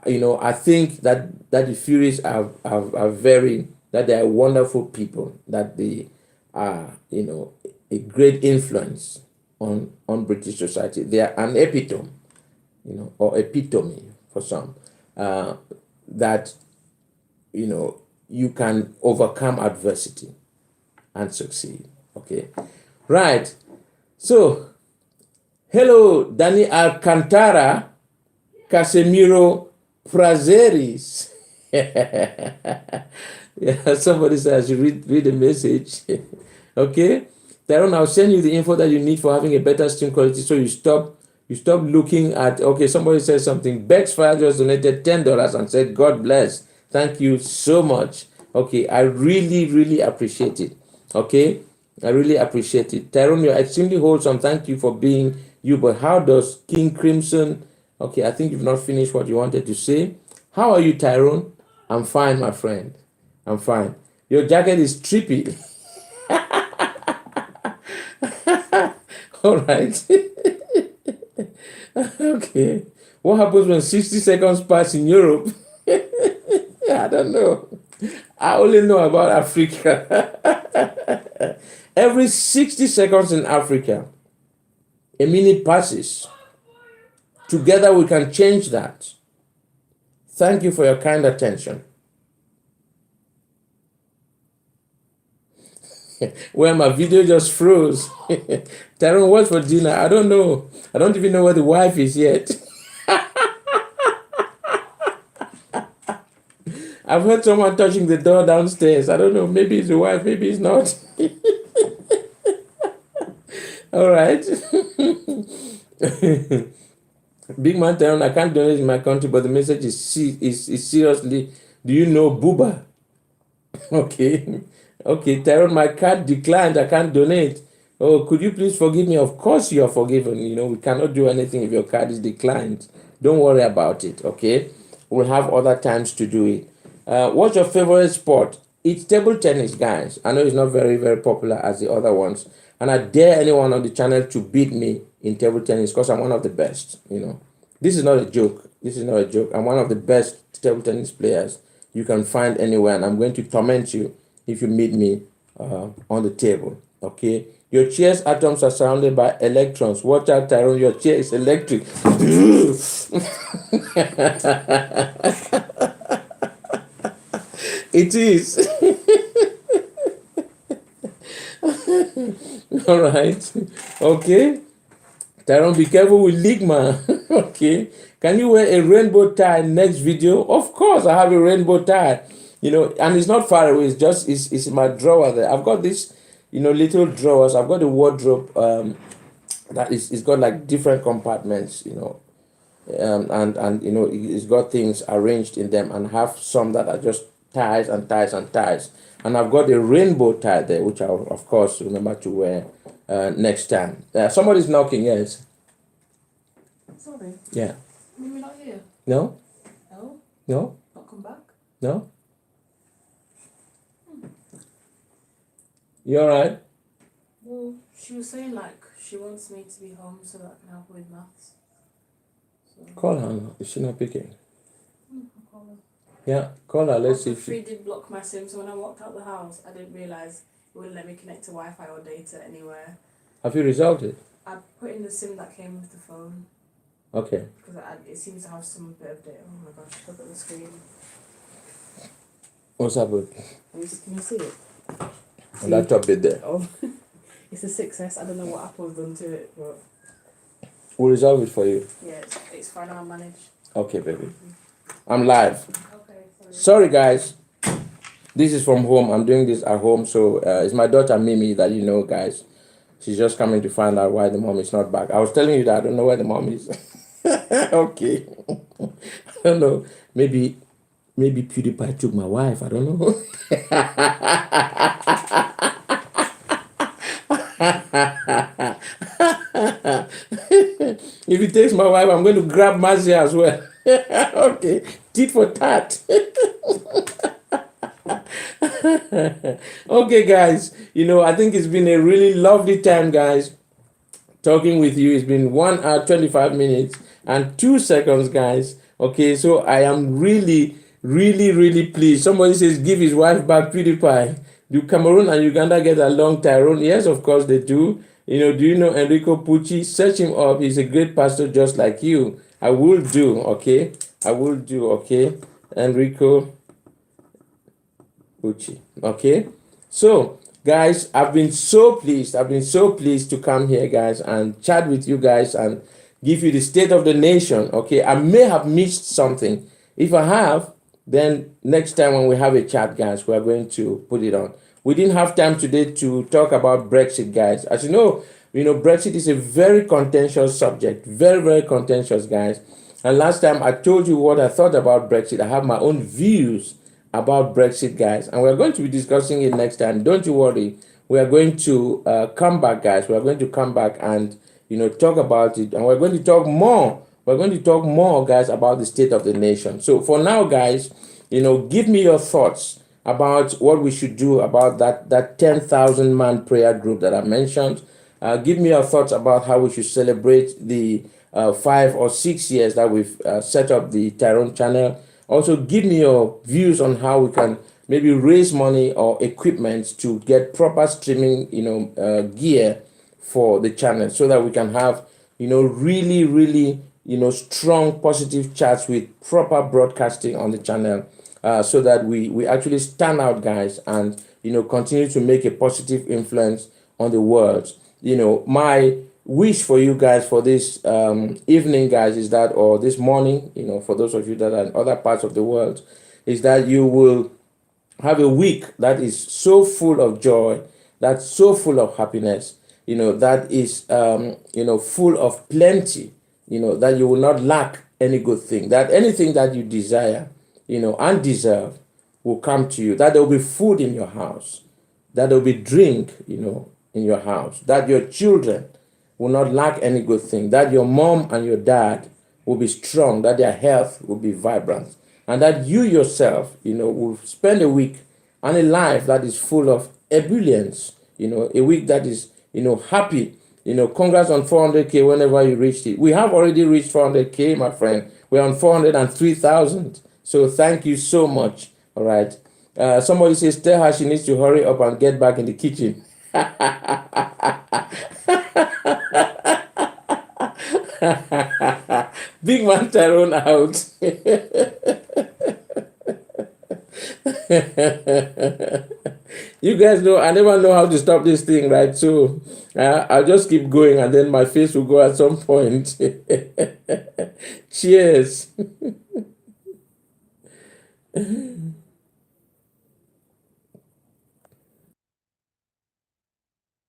Speaker 1: I think that the Furies are very, that they are wonderful people, that they are, a great influence on British society. They are an epitome, or epitome for some, that, you can overcome adversity and succeed. Okay. Right. So, hello, Danny Alcantara, Casemiro Prazeris. Yeah, somebody says you read the message. Okay. Tyrone, I'll send you the info that you need for having a better stream quality, so you stop looking at. Okay, somebody says something. Bex Fire just donated $10 and said, God bless. Thank you so much. Okay, I really, really appreciate it. Okay, I really appreciate it. Tyrone, you're extremely wholesome. Thank you for being you. But how does King Crimson? Okay, I think you've not finished what you wanted to say. How are you, Tyrone? I'm fine, my friend. I'm fine. Your jacket is trippy. All right. Okay. What happens when 60 seconds pass in Europe? I don't know. I only know about Africa. Every 60 seconds in Africa, a minute passes. Together we can change that. Thank you for your kind attention. Well, my video just froze. Tyrone, what's for dinner? I don't know. I don't even know where the wife is yet. I've heard someone touching the door downstairs. I don't know. Maybe it's the wife, maybe it's not. All right. Big man Tyrone, I can't donate in my country, but the message is seriously. Do you know Booba? Okay. Okay, Tyrone, my card declined. I can't donate. Oh, could you please forgive me? Of course you are forgiven. We cannot do anything if your card is declined. Don't worry about it, okay? We'll have other times to do it. What's your favorite sport? It's table tennis, guys. I know it's not very, very popular as the other ones. And I dare anyone on the channel to beat me in table tennis because I'm one of the best, This is not a joke. This is not a joke. I'm one of the best table tennis players you can find anywhere. And I'm going to torment you if you meet me on the table, okay? Your chair's atoms are surrounded by electrons. Watch out, Tyrone, your chair is electric. It is. All right. Okay. Tyrone, be careful with Ligma. Okay. Can you wear a rainbow tie next video? Of course, I have a rainbow tie. And it's not far away. It's just it's in my drawer there. I've got this, little drawers. I've got a wardrobe that it's got like different compartments, and it's got things arranged in them, and have some that are just ties and ties and ties. And I've got a rainbow tie there, which I'll of course remember to wear next time. Somebody's knocking. Yes.
Speaker 2: Sorry.
Speaker 1: Yeah.
Speaker 2: Maybe not here.
Speaker 1: No.
Speaker 2: No.
Speaker 1: No.
Speaker 2: Not come back.
Speaker 1: No. You all right?
Speaker 2: Well, she was saying like she wants me to be home so that I can help her with maths. So,
Speaker 1: Call her. Is she not picking?
Speaker 2: I'll call her.
Speaker 1: Yeah, call her. Let's see if
Speaker 2: Free
Speaker 1: she.
Speaker 2: did block my SIM, so when I walked out the house, I didn't realise it wouldn't let me connect to Wi-Fi or data anywhere.
Speaker 1: Have you resolved it?
Speaker 2: I put in the SIM that came with the phone
Speaker 1: Okay.
Speaker 2: because it seems to have some bit of data. Oh my gosh! Look at the screen.
Speaker 1: What's happened?
Speaker 2: Can you see it?
Speaker 1: On that top bit there.
Speaker 2: Oh, it's a success. I don't know what Apple's done to it, but
Speaker 1: We'll resolve it for you.
Speaker 2: yeah, it's fine. I'll manage.
Speaker 1: Okay, baby. I'm live.
Speaker 2: Okay.
Speaker 1: Sorry, guys. This is from home. I'm doing this at home. So it's my daughter Mimi that guys. She's just coming to find out why the mom is not back. I was telling you that I don't know where the mom is. Okay. I don't know. Maybe PewDiePie took my wife. I don't know. If he takes my wife, I'm going to grab Mazia as well. Okay. Tit for tat. Okay, guys. I think it's been a really lovely time, guys, talking with you. It's been 1 hour 25 minutes and 2 seconds, guys. Okay, so I am really, really, really pleased. Somebody says give his wife back, PewDiePie. Do Cameroon and Uganda get along, Tyrone? Yes, of course they do. Do you know Enrico Pucci? Search him up. He's a great pastor just like you. I will do, okay? I will do, okay? Enrico Pucci, okay? So, guys, I've been so pleased to come here, guys, and chat with you guys and give you the state of the nation. Okay, I may have missed something. If I have, then next time when we have a chat, guys, we are going to put it on. We didn't have time today to talk about Brexit, guys. As you know, Brexit is a very contentious subject, very, very contentious, guys. And last time I told you what I thought about Brexit. I have my own views about Brexit, guys, and we're going to be discussing it next time. Don't you worry. We are going to come back, guys. We are going to come back and talk about it, and we're going to talk more. We're going to talk more, guys, about the state of the nation. So for now, guys, give me your thoughts about what we should do about that 10,000 man prayer group that I mentioned. Give me your thoughts about how we should celebrate the 5 or 6 years that we've set up the Tyrone channel. Also, give me your views on how we can maybe raise money or equipment to get proper streaming, gear for the channel, so that we can have, really, really, strong, positive chats with proper broadcasting on the channel, so that we actually stand out, guys, and continue to make a positive influence on the world. My wish for you guys for this evening, guys, is that, or this morning, for those of you that are in other parts of the world, is that you will have a week that is so full of joy, that's so full of happiness, that is full of plenty, that you will not lack any good thing, that anything that you desire, and deserve will come to you, that there will be food in your house, that there will be drink, in your house, that your children will not lack any good thing, that your mom and your dad will be strong, that their health will be vibrant, and that you yourself, will spend a week and a life that is full of ebullience, a week that is, happy. Congrats on 400K whenever you reached it. We have already reached 400K, my friend. We're on 403,000. So thank you so much. All right. Somebody says, tell her she needs to hurry up and get back in the kitchen. Big man Tyrone out. You guys know I never know how to stop this thing, right? So I'll just keep going, and then my face will go at some point. Cheers.